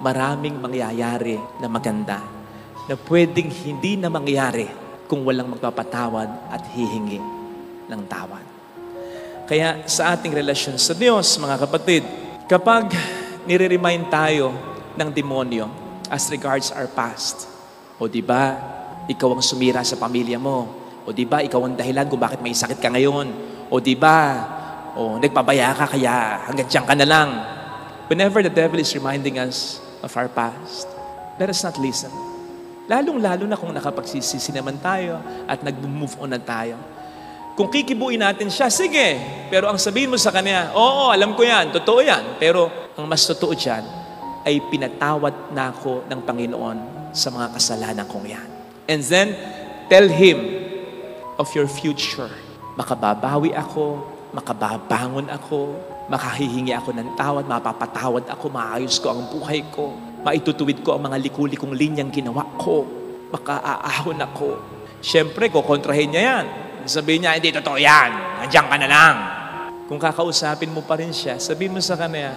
Maraming mangyayari na maganda na pwedeng hindi na mangyari kung walang magpapatawad at hihingi ng tawad. Kaya sa ating relasyon sa Diyos, mga kapatid, kapag nire-remind tayo ng demonyo as regards our past. O di ba, ikaw ang sumira sa pamilya mo. O di ba, ikaw ang dahilan kung bakit may sakit ka ngayon. O di ba, nagpabaya ka kaya hanggang diyan ka na lang. Whenever the devil is reminding us of our past, let us not listen. Lalong-lalo na kung nakapagsisisi naman tayo at nag-move on na tayo. Kung kikibuin natin siya, sige. Pero ang sabihin mo sa kanya, oo, alam ko yan, totoo yan. Pero ang mas totoo dyan ay pinatawad na ako ng Panginoon sa mga kasalanan kong yan. And then, tell Him of your future. Makababawi ako, makababangon ako, makahihingi ako ng tawad, mapapatawad ako, maayos ko ang buhay ko, maitutuwid ko ang mga likuli kong linyang ginawa ko, makaaahon ako. Siyempre, kukontrahin niya yan. Sabihin niya, hindi totoo yan, nandiyan ka na lang. Kung kakausapin mo pa rin siya, sabihin mo sa kanya,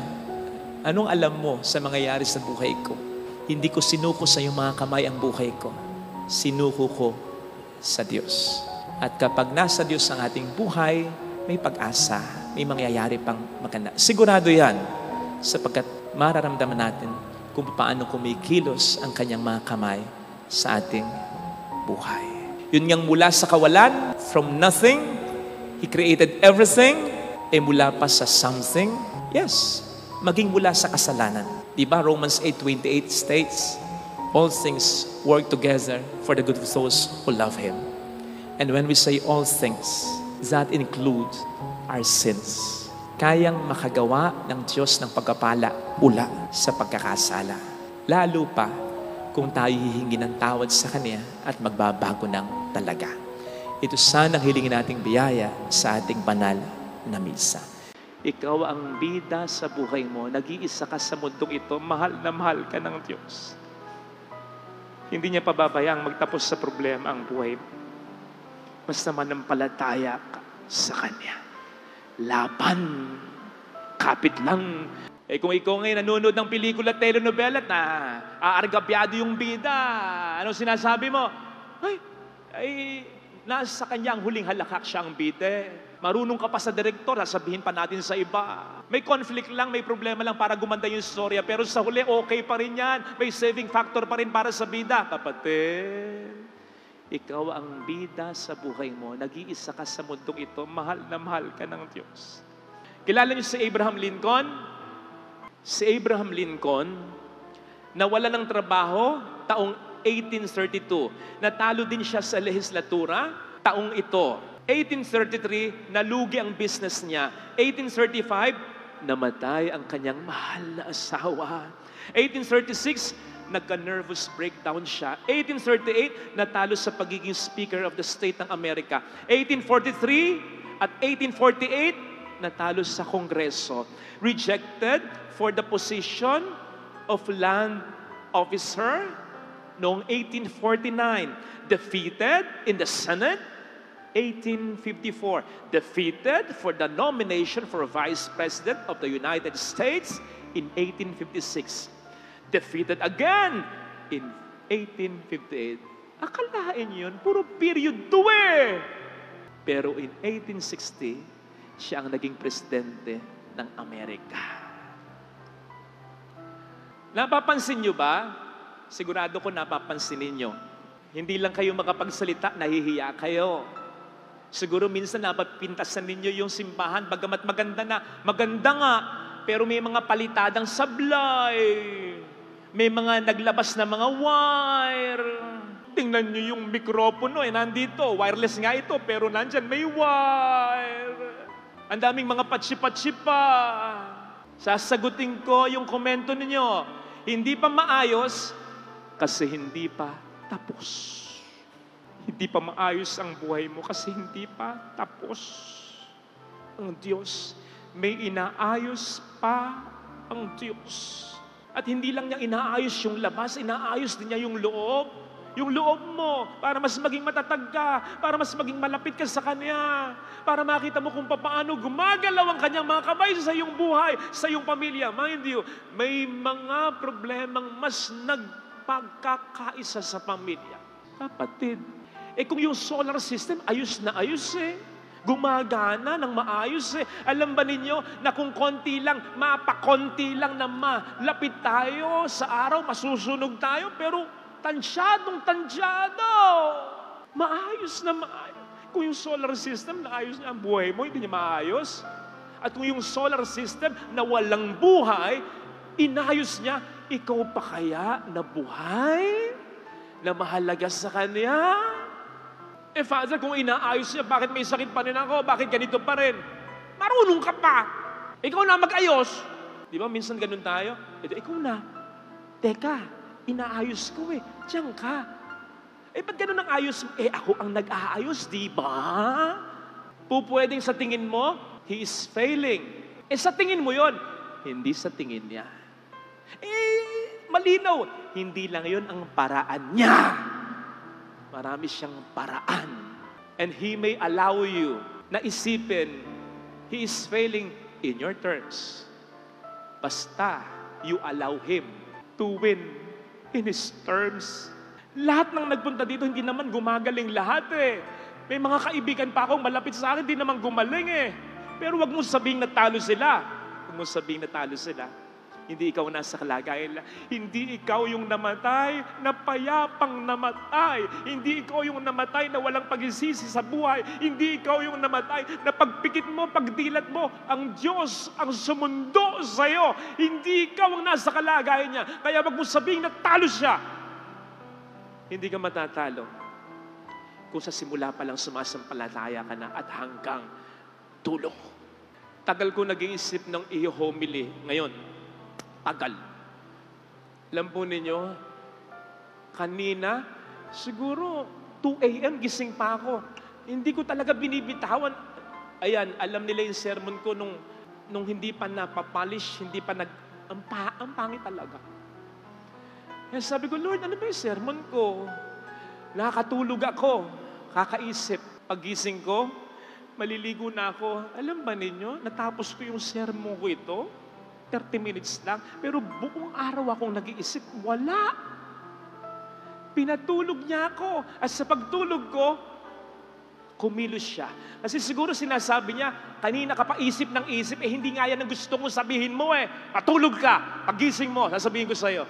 anong alam mo sa mangyayari sa buhay ko? Hindi ko sinuko sa iyong mga kamay ang buhay ko. Sinuko ko sa Diyos. At kapag nasa Diyos ang ating buhay, may pag-asa, may mangyayari pang maganda. Sigurado yan, sapagkat mararamdaman natin kung paano kumikilos ang kanyang mga kamay sa ating buhay. Yun ngang mula sa kawalan, from nothing, He created everything, mula pa sa something, yes, maging mula sa kasalanan. Diba Romans 8:28 states, all things work together for the good of those who love Him. And when we say all things, that includes our sins. Kayang makagawa ng Diyos ng pagkapala mula sa pagkakasala. Lalo pa kung tayo hihingi ng tawad sa Kanya at magbabago ng talaga. Ito sana ang hilingin nating biyaya sa ating banal na misa. Ikaw ang bida sa buhay mo, nag-iisa ka sa mundong ito, mahal na mahal ka ng Diyos. Hindi niya pababayang magtapos sa problema ang buhay mo. Basta manampalataya ka sa Kanya. Laban, kapit lang. Kung ikaw ngayon nanonood ng pelikula, telenovela na aargabyado yung bida, anong sinasabi mo? Nasa kanya ang huling halakak siya ang bida. Marunong ka pa sa direktor, sabihin pa natin sa iba. May conflict lang, may problema lang para gumanda yung storya, pero sa huli, okay pa rin yan. May saving factor pa rin para sa bida. Kapatid, ikaw ang bida sa buhay mo, nag-iisa ka sa mundong ito, mahal na mahal ka ng Diyos. Kilala niyo si Abraham Lincoln? Si Abraham Lincoln, nawala ng trabaho taong 1832. Natalo din siya sa lehislatura taong ito. 1833, nalugi ang business niya. 1835, namatay ang kanyang mahal na asawa. 1836, nagka-nervous breakdown siya. 1838, natalo sa pagiging Speaker of the State ng Amerika. 1843 at 1848, natalo sa Kongreso. Rejected for the position of land officer noong 1849. Defeated in the Senate, 1854. Defeated for the nomination for Vice President of the United States in 1856. Defeated again in 1858. Akalain yun, puro period 2 eh. Pero in 1860, siya ang naging presidente ng Amerika. Napapansin nyo ba? Sigurado ko napapansin ninyo. Hindi lang kayo makapagsalita, nahihiya kayo. Siguro minsan napapintasan ninyo yung simbahan, bagamat maganda nga, pero may mga palitadang sablay. May mga naglabas na mga wire. Tingnan nyo yung mikropono, nandito. Wireless nga ito, pero nandyan may wire. Ang daming mga patsi-patsi pa. Sasagutin ko yung komento ninyo. Hindi pa maayos kasi hindi pa tapos. Hindi pa maayos ang buhay mo kasi hindi pa tapos. Ang Diyos, may inaayos pa ang Diyos. At hindi lang niya inaayos yung labas, inaayos din niya yung loob. Yung loob mo, para mas maging matatag ka, para mas maging malapit ka sa Kanya, para makita mo kung paano gumagalaw ang Kanyang mga kamay sa iyong buhay, sa iyong pamilya. Mind you, may mga problemang mas nagpagkakaisa sa pamilya. Kapatid, kung yung solar system, ayos na ayos Gumagana ng maayos eh. Alam ba ninyo na kung konti lang, mapakonti lang na malapit tayo sa araw, masusunog tayo, pero tansyadong tansyado. Maayos na maayos. Kung yung solar system, naayos niya ang buhay mo, hindi niya maayos. At kung yung solar system na walang buhay, inayos niya, ikaw pa kaya na buhay? Na mahalaga sa Kanya? Father, kung inaayos niya, bakit may sakit pa rin ako? Bakit ganito pa rin? Marunong ka pa. Ikaw na mag-ayos. Di ba, minsan ganun tayo? Ikaw na. Teka, inaayos ko eh. Diyan ka. Ba't ganun ang ayos? Ako ang nag-aayos, di ba? Pupwedeng sa tingin mo, He is failing. Sa tingin mo yon, hindi sa tingin niya. Malinaw. Hindi lang yon ang paraan niya. Marami siyang paraan. And He may allow you na isipin, He is failing in your terms. Basta you allow Him to win in His terms. Lahat ng nagpunta dito, hindi naman gumagaling lahat eh. May mga kaibigan pa akong malapit sa akin, hindi naman gumaling eh. Pero wag mo sabihing natalo sila. Wag mo sabihing natalo sila. Hindi ikaw nasa kalagayan. Hindi ikaw yung namatay na payapang namatay. Hindi ikaw yung namatay na walang pagsisisi sa buhay. Hindi ikaw yung namatay na pagpikit mo, pagdilat mo, ang Diyos ang sumundo sa'yo. Hindi ikaw ang nasa kalagayan niya. Kaya wag mo sabihing natalo siya. Hindi ka matatalo kung sa simula pa lang sumasampalataya ka na at hanggang dulo. Tagal ko nag-iisip ng i-homily ngayon. Tagal. Alam po ninyo, kanina, siguro 2 a.m. gising pa ako. Hindi ko talaga binibitawan. Ayan, alam nila yung sermon ko nung hindi pa napapolish, hindi pa ang pangit talaga. Kaya sabi ko, Lord, ano ba yung sermon ko? Nakakatulog ako, kakaisip. Pagising ko, maliligo na ako. Alam ba ninyo, natapos ko yung sermon ko ito, 30 minutes lang, pero buong araw akong nag-iisip, wala. Pinatulog niya ako. At sa pagtulog ko, kumilos siya. Kasi siguro sinasabi niya, kanina ka pa isip ng isip, hindi nga yan ang gusto mong sabihin mo eh. Patulog ka. Pagising mo, sasabihin ko sa'yo.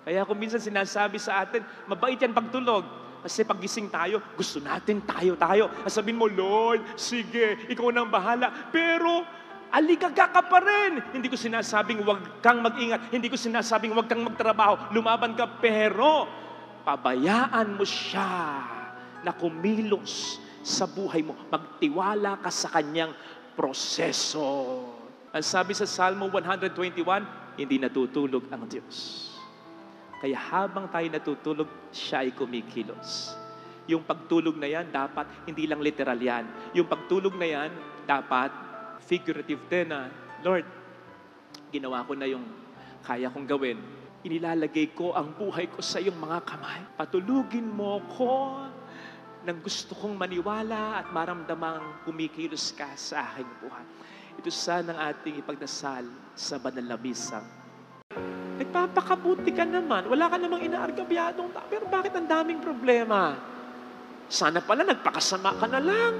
Kaya kung minsan sinasabi sa atin, mabait yan pagtulog. Kasi pagising tayo, gusto natin tayo. Sabihin mo, Lord, sige, ikaw nang bahala. Pero, aligaga ka pa rin. Hindi ko sinasabing huwag kang mag-ingat. Hindi ko sinasabing huwag kang magtrabaho. Lumaban ka, pero pabayaan mo siya na kumilos sa buhay mo. Magtiwala ka sa kanyang proseso. Ang sabi sa Salmo 121, hindi natutulog ang Diyos. Kaya habang tayo natutulog, siya ay kumikilos. Yung pagtulog na yan, dapat hindi lang literal yan. Yung pagtulog na yan, dapat figurative din na, Lord, ginawa ko na yung kaya kong gawin. Inilalagay ko ang buhay ko sa iyong mga kamay. Patulugin mo ko nang gusto kong maniwala at maramdamang kumikilos ka sa aking buhay. Ito sana ang ating ipagdasal sa banal na misa. Nagpapakabuti ka naman. Wala ka namang inaargabyadong tao. Pero bakit ang daming problema? Sana pala nagpakasama ka na lang.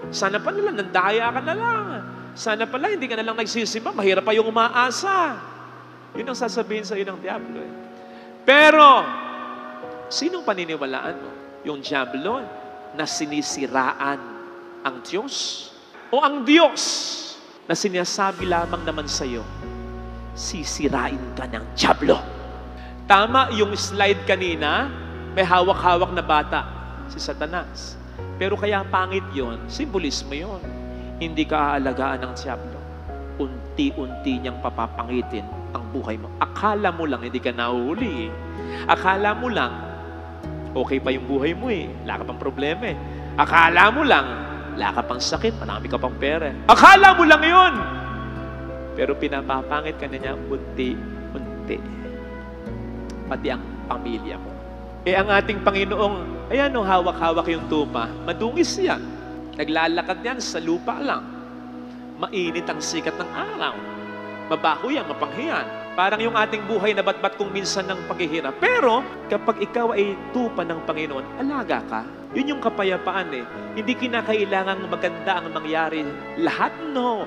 Sana pala nandaya ka na lang. Sana pala hindi ka na lang nagsisimba. Mahirap pa yung umaasa. Yun ang sasabihin sa iyo ng Diablo. Pero, sinong paniniwalaan mo? Yung Diablo na sinisiraan ang Diyos? O ang Diyos na sinasabi lamang naman sa iyo, sisirain ka ng Diablo. Tama yung slide kanina, may hawak-hawak na bata, si Satanas. Pero kaya pangit yun, simbolismo yun. Hindi ka aalagaan ng Diablo. Unti-unti niyang papapangitin ang buhay mo. Akala mo lang, hindi ka nahuli. Akala mo lang, okay pa yung buhay mo eh. Wala ka pang problema eh. Akala mo lang, wala ka pang sakit, marami ka pang pera. Akala mo lang yun. Pero pinapapangit ka na niya unti-unti. Pati ang pamilya mo. Ang ating Panginoong, ayan o, hawak-hawak yung tupa. Madungis yan. Naglalakad yan sa lupa lang. Mainit ang sikat ng araw. Mabaho yan, mapanghiyan. Parang yung ating buhay na batbat kung minsan ng paghihirap. Pero kapag ikaw ay tupa ng Panginoon, alaga ka. Yun yung kapayapaan eh. Hindi kinakailangang maganda ang mangyari. Lahat no.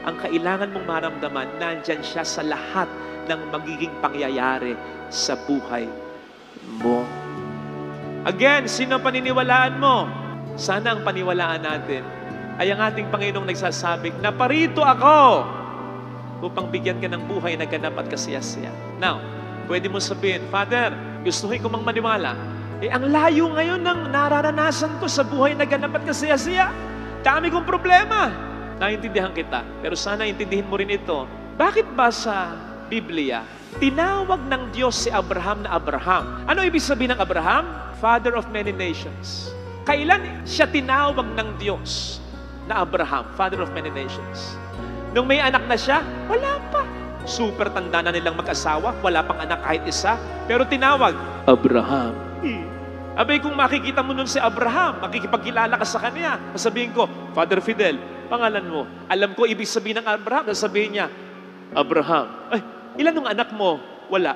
Ang kailangan mong maramdaman, nandyan siya sa lahat ng magiging pangyayari sa buhay mo. Again, sino ang paniniwalaan mo? Sana ang paniwalaan natin ay ang ating Panginoong nagsasabing, naparito ako upang bigyan ka ng buhay na ganap at kasiyasiya. Now, pwede mo sabihin, Father, gustuhin ko mang maniwala. Ang layo ngayon ng nararanasan ko sa buhay na ganap at kasiyasiya. Dami kong problema. Naintindihan kita. Pero sana intindihin mo rin ito. Bakit ba sa Biblia, tinawag ng Diyos si Abraham na Abraham? Ano ibig sabihin ng Abraham? Father of many nations. Kailan siya tinawag ng Diyos na Abraham, Father of many nations? Nung may anak na siya, wala pa. Super tanda na nilang mag-asawa, wala pang anak kahit isa, pero tinawag, Abraham. Abay, kung makikita mo nun si Abraham, makikipagkilala ka sa kanya, sasabihin ko, Father Fidel, pangalan mo. Alam ko, ibig sabihin ng Abraham, sasabihin niya, Abraham. Ay, ilan ng anak mo? Wala.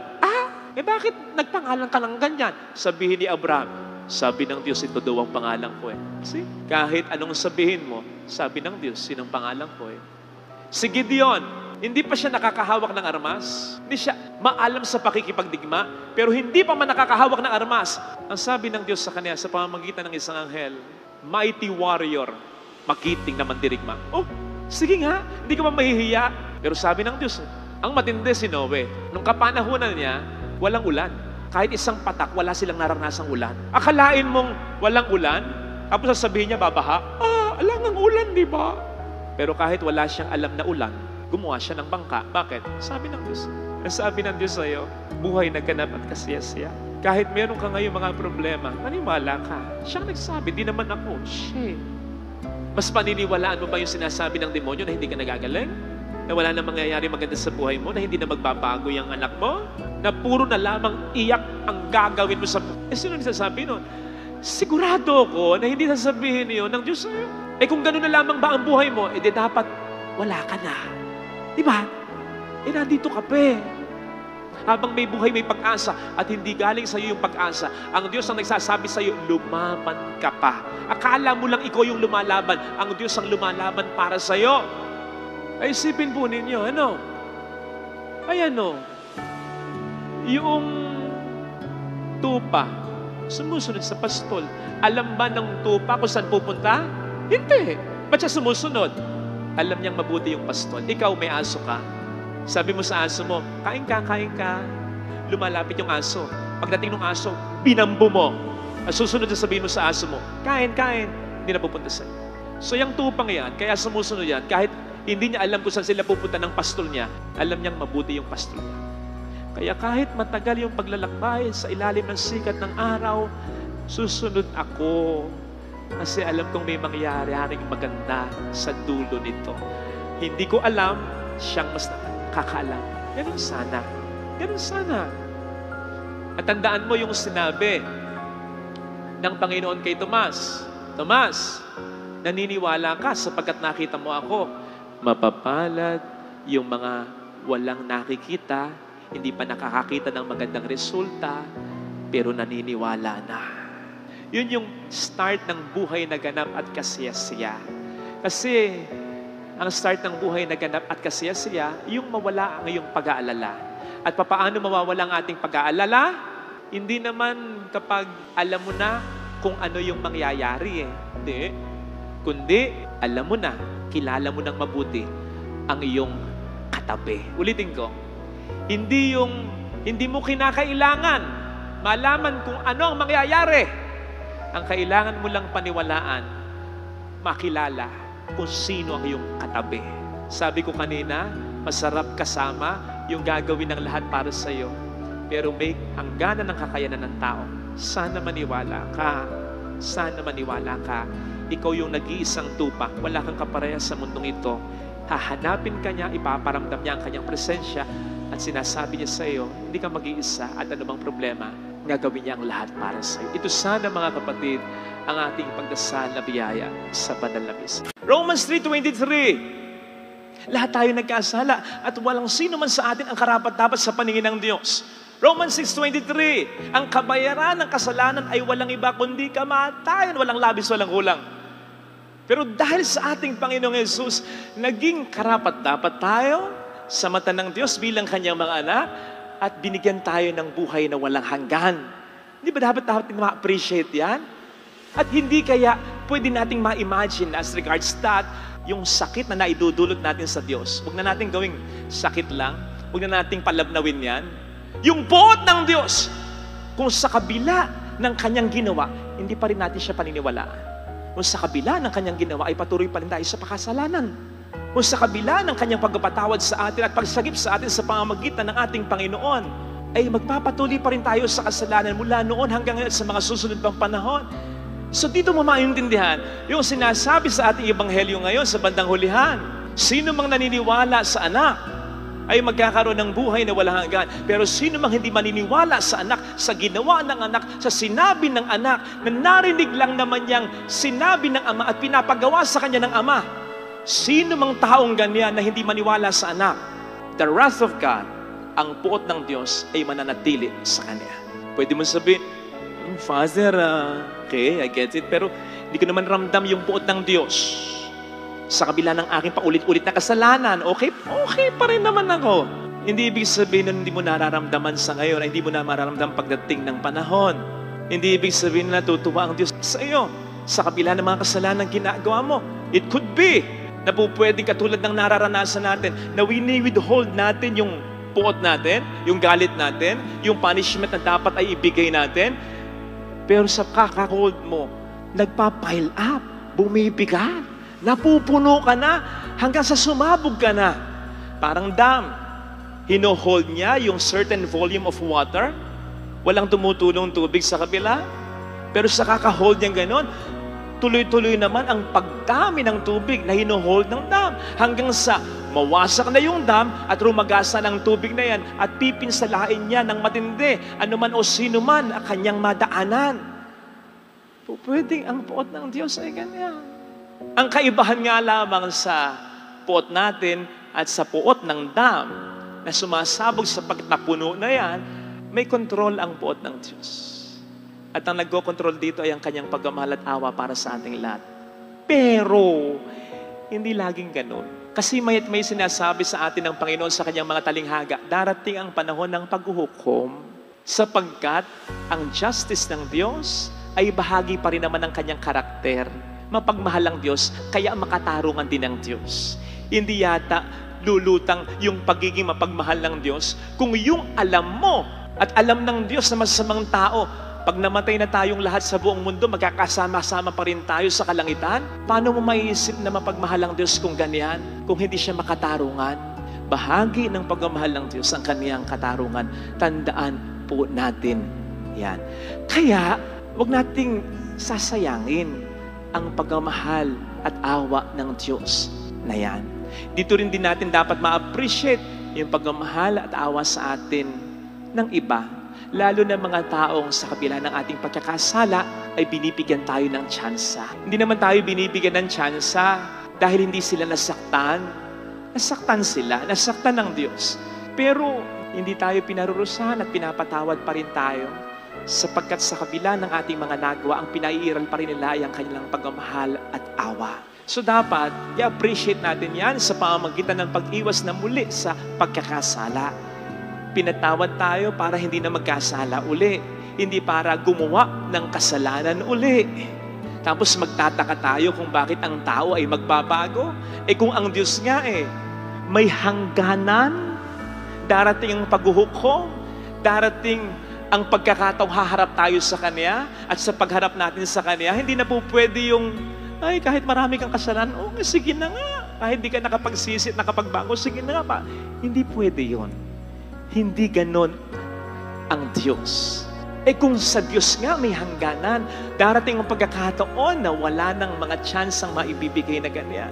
Bakit nagpangalan ka ng ganyan? Sabihin ni Abraham, sabi ng Diyos, ito daw ang pangalan ko eh. See? Kahit anong sabihin mo, sabi ng Diyos, sinong pangalan ko eh. Si Gideon, hindi pa siya nakakahawak ng armas. Hindi siya maalam sa pakikipagdigma, pero hindi pa man nakakahawak ng armas. Ang sabi ng Diyos sa kanya sa pamamagitan ng isang anghel, mighty warrior, makiting na mandirigma. Oh, sige nga, hindi ka man mahihiya. Pero sabi ng Diyos, ang matindi si Noe. Nung kapanahunan niya, walang ulan. Kahit isang patak, wala silang naranasang ulan. Akalain mong walang ulan, tapos sasabihin niya, babaha. Alangang ulan, di ba? Pero kahit wala siyang alam na ulan, gumawa siya ng bangka. Bakit? Sabi ng Diyos. Sabi ng Diyos sa'yo, buhay na ganap at kasiyasiya. Kahit meron ka ngayon mga problema, maniwala ka. Siya nagsabi, di naman ako. Shit. Mas paniniwalaan mo ba yung sinasabi ng demonyo na hindi ka nagagaling? Na wala na mangyayari maganda sa buhay mo, na hindi na magbabago yung anak mo, na puro na lamang iyak ang gagawin mo sa buhay. Sino nagsasabi nun? Sigurado ko na hindi sasabihin yun ng Diyos sa'yo. Kung gano'n na lamang ba ang buhay mo, di dapat wala ka na. Di ba? Nandito ka pa eh. Habang may buhay, may pag-asa, at hindi galing sa'yo yung pag-asa, ang Diyos ang nagsasabi sa'yo, lumaban ka pa. Akala mo lang ikaw yung lumalaban, ang Diyos ang lumalaban para sa'yo. Ay, isipin po ninyo, yung tupa, sumusunod sa pastol. Alam ba ng tupa kung saan pupunta? Hindi. Ba't siya sumusunod? Alam niyang mabuti yung pastol. Ikaw, may aso ka. Sabi mo sa aso mo, kain ka, kain ka. Lumalapit yung aso. Pagdating ng aso, binambo mo. Susunod na sabihin mo sa aso mo, kain, kain. Hindi na pupunta sa'yo. So yung tupang yan, kaya sumusunod yan, kahit hindi niya alam kung saan sila pupunta ng pastol niya, alam niyang mabuti yung pastol niya. Kaya kahit matagal yung paglalakbay sa ilalim ng sikat ng araw, susunod ako. Kasi alam kong may mangyayaring maganda sa dulo nito. Hindi ko alam, siyang mas nakakaalam. Ganun sana. Ganun sana. At tandaan mo yung sinabi ng Panginoon kay Tomas. Tomas, naniniwala ka sapagkat nakita mo ako. Mapapalad yung mga walang nakikita, hindi pa nakakakita ng magandang resulta, pero naniniwala na. Yun yung start ng buhay na ganap at kasiyasiya. Kasi ang start ng buhay na ganap at kasiyasiya, yung mawala ang iyong pag-aalala. At papaano mawawala ang ating pag-aalala? Hindi naman kapag alam mo na kung ano yung mangyayari eh. Hindi. Kundi alam mo na, kilala mo ng mabuti ang iyong katabi. Ulitin ko. Hindi mo kinakailangan malaman kung ano ang mangyayari. Ang kailangan mo lang paniwalaan, makilala kung sino ang iyong katabi. Sabi ko kanina, masarap kasama yung gagawin ng lahat para sa iyo. Pero may hangganan ng kakayanan ng tao. Sana maniwala ka. Sana maniwala ka. Ikaw yung nag-iisang tupa. Wala kang kaparehas sa mundong ito. Hahanapin ka niya, ipaparamdam niya ang kanyang presensya at sinasabi niya sa iyo, hindi ka mag-iisa at anumang problema, gagawin niya ang lahat para sa iyo. Ito sana mga kapatid, ang ating pagdasal na biyaya sa banal na misa. Romans 3:23. Lahat tayo nagkasala at walang sino man sa atin ang karapat-dapat sa paningin ng Diyos. Romans 6:23, ang kabayaran ng kasalanan ay walang iba kundi kamatayan, walang labis, walang kulang. Pero dahil sa ating Panginoong Yesus, naging karapat-dapat tayo sa mata ng Diyos bilang Kanyang mga anak at binigyan tayo ng buhay na walang hanggan. Hindi ba dapat ma-appreciate yan? At hindi kaya pwede nating ma-imagine as regards that, yung sakit na naidudulot natin sa Diyos. Huwag na natin gawing sakit lang. Huwag na nating palabnawin yan. Yung buot ng Diyos, kung sa kabila ng Kanyang ginawa, hindi pa rin natin siya paniniwalaan. Kung sa kabila ng Kanyang ginawa, ay patuloy pa rin tayo sa pakasalanan. Kung sa kabila ng Kanyang pagpapatawad sa atin at pagsagip sa atin sa pamamagitan ng ating Panginoon, ay magpapatuloy pa rin tayo sa kasalanan mula noon hanggang ngayon sa mga susunod pang panahon. So dito mo maintindihan yung sinasabi sa ating ebanghelyo ngayon sa bandang hulihan. Sino mang naniniwala sa anak ay magkakaroon ng buhay na walang hanggan. Pero sino mang hindi maniniwala sa anak, sa ginawa ng anak, sa sinabi ng anak, na narinig lang naman niyang sinabi ng ama at pinapagawa sa kanya ng ama, sino mang taong ganyan na hindi maniwala sa anak, the wrath of God, ang puot ng Diyos ay mananatili sa kanya. Pwede mo sabihin, Father, okay, I get it, pero hindi ko naman ramdam yung puot ng Diyos. Sa kabila ng aking paulit-ulit na kasalanan, okay pa rin naman ako. Hindi ibig sabihin na hindi mo nararamdaman sa ngayon, ay hindi mo na mararamdam pagdating ng panahon. Hindi ibig sabihin na natutuwa ang Diyos sa iyo. Sa kabila ng mga kasalanan ginagawa mo, it could be na po pwedeng katulad ng nararanasan natin, na withhold natin yung puot natin, yung galit natin, yung punishment na dapat ay ibigay natin. Pero sa kakahold mo, nagpa-pile up, bumibigat, napupuno ka na, hanggang sa sumabog ka na. Parang dam, hino-hold niya yung certain volume of water, walang tumutulong tubig sa kabila, pero sa kakahold niya ganon, tuloy-tuloy naman ang pagdami ng tubig na hino-hold ng dam, hanggang sa mawasak na yung dam at rumagasa ng tubig na yan at pipinsalain niya ng matindi anuman o sino man ang kanyang madaanan. Pwedeng ang puot ng Diyos ay ganyan. Ang kaibahan nga lamang sa puot natin at sa puot ng dam na sumasabog sa pagtapuno na yan, may kontrol ang puot ng Diyos. At ang nagko-control dito ay ang kanyang pagmamahal at awa para sa ating lahat. Pero hindi laging ganun. Kasi may sinasabi sa atin ng Panginoon sa kanyang mga talinghaga, darating ang panahon ng paghuhukom sapagkat ang justice ng Diyos ay bahagi pa rin naman ng kanyang karakter. Mapagmahal ang Diyos, kaya makatarungan din ng Diyos. Hindi yata lulutang yung pagiging mapagmahal ng Diyos kung yung alam mo at alam ng Diyos na masamang tao, pag namatay na tayong lahat sa buong mundo, magkakasama-sama pa rin tayo sa kalangitan? Paano mo maiisip na mapagmahal ang Diyos kung ganyan? Kung hindi siya makatarungan? Bahagi ng pagmamahal ng Diyos ang kaniyang katarungan. Tandaan po natin yan. Kaya, huwag nating sasayangin ang pagmamahal at awa ng Diyos na yan. Dito rin din natin dapat ma-appreciate yung pagmamahal at awa sa atin ng iba. Lalo na mga taong sa kabila ng ating pagkakasala ay binibigyan tayo ng tsansa. Hindi naman tayo binibigyan ng tsansa dahil hindi sila nasaktan. Nasaktan sila, nasaktan ng Diyos. Pero hindi tayo pinarurusahan at pinapatawad pa rin tayo sapagkat sa kabila ng ating mga nagawa, ang pinaiiral pa rin nila ay ang kanilang pagmamahal at awa. So dapat, i-appreciate natin yan sa pamamagitan ng pag-iwas na muli sa pagkakasala. Pinatawad tayo para hindi na magkasala uli. Hindi para gumawa ng kasalanan uli. Tapos magtataka tayo kung bakit ang tao ay magbabago. Kung ang Diyos nga may hangganan, darating ang paghuhukom, darating ang pagkakataong haharap tayo sa Kanya, at sa pagharap natin sa Kanya, hindi na po pwede yung, kahit marami kang kasalanan, sige na nga. Kahit di ka nakapagsisit, nakapagbago, sige na nga pa. Hindi pwede yon. Hindi ganon ang Diyos. Kung sa Diyos nga may hangganan, darating ang pagkakataon na wala ng mga tsansang maibibigay na ganyan.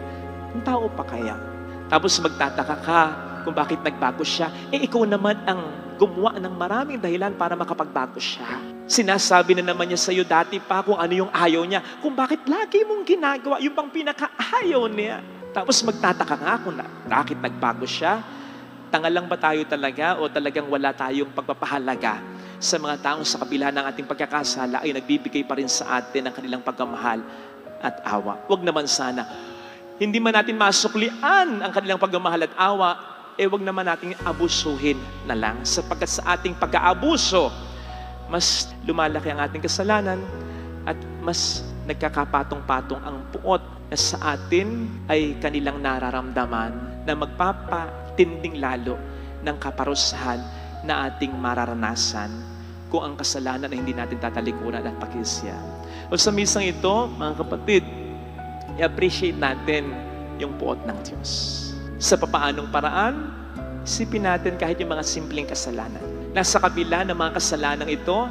Ang tao pa kaya? Tapos magtataka ka kung bakit nagbago siya. Ikaw naman ang gumawa ng maraming dahilan para makapagbago siya. Sinasabi na naman niya sa iyo dati pa kung ano yung ayaw niya, kung bakit lagi mong ginagawa yung pang pinaka-ayaw niya. Tapos magtataka nga kung bakit nagbago siya. Tanga lang ba tayo talaga o talagang wala tayong pagpapahalaga sa mga taong sa kabila ng ating pagkakasala ay nagbibigay pa rin sa atin ng kanilang pagmamahal at awa. Huwag naman sana. Hindi man natin masuklian ang kanilang pagmamahal at awa, huwag naman nating abusuhin na lang. Sapagkat sa ating pag-aabuso, mas lumalaki ang ating kasalanan at mas nagkakapatong-patong ang puot na sa atin ay kanilang nararamdaman na magpapatinding lalo ng kaparusahan na ating mararanasan kung ang kasalanan ay hindi natin tatalikuran at pakisya. O sa misang ito, mga kapatid, i-appreciate natin yung puot ng Diyos. Sa papaanong paraan, isipin natin kahit yung mga simpleng kasalanan. Nasa kabila ng mga kasalanan ito,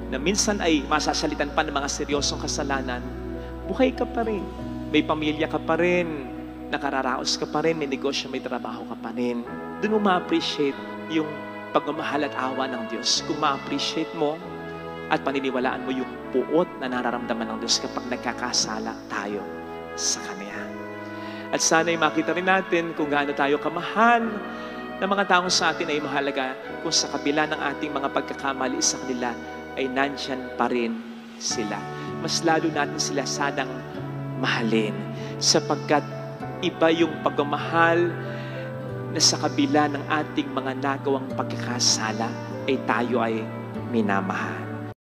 na minsan ay masasalitan pa ng mga seryosong kasalanan, buhay ka pa rin. May pamilya ka pa rin, nakararaos ka pa rin, may negosyo, may trabaho ka pa rin. Doon mo ma-appreciate yung pagmamahal at awa ng Diyos. Kung ma-appreciate mo at paniniwalaan mo yung puot na nararamdaman ng Diyos kapag nagkakasala tayo sa Kanya. At sana'y makita rin natin kung gaano tayo kamahal na mga taong sa atin ay mahalaga kung sa kabila ng ating mga pagkakamali sa kanila ay nandyan pa rin sila. Mas lalo natin sila sanang mahalin sapagkat iba yung pagmamahal na sa kabila ng ating mga nagawang pagkakasala ay tayo ay minamahal.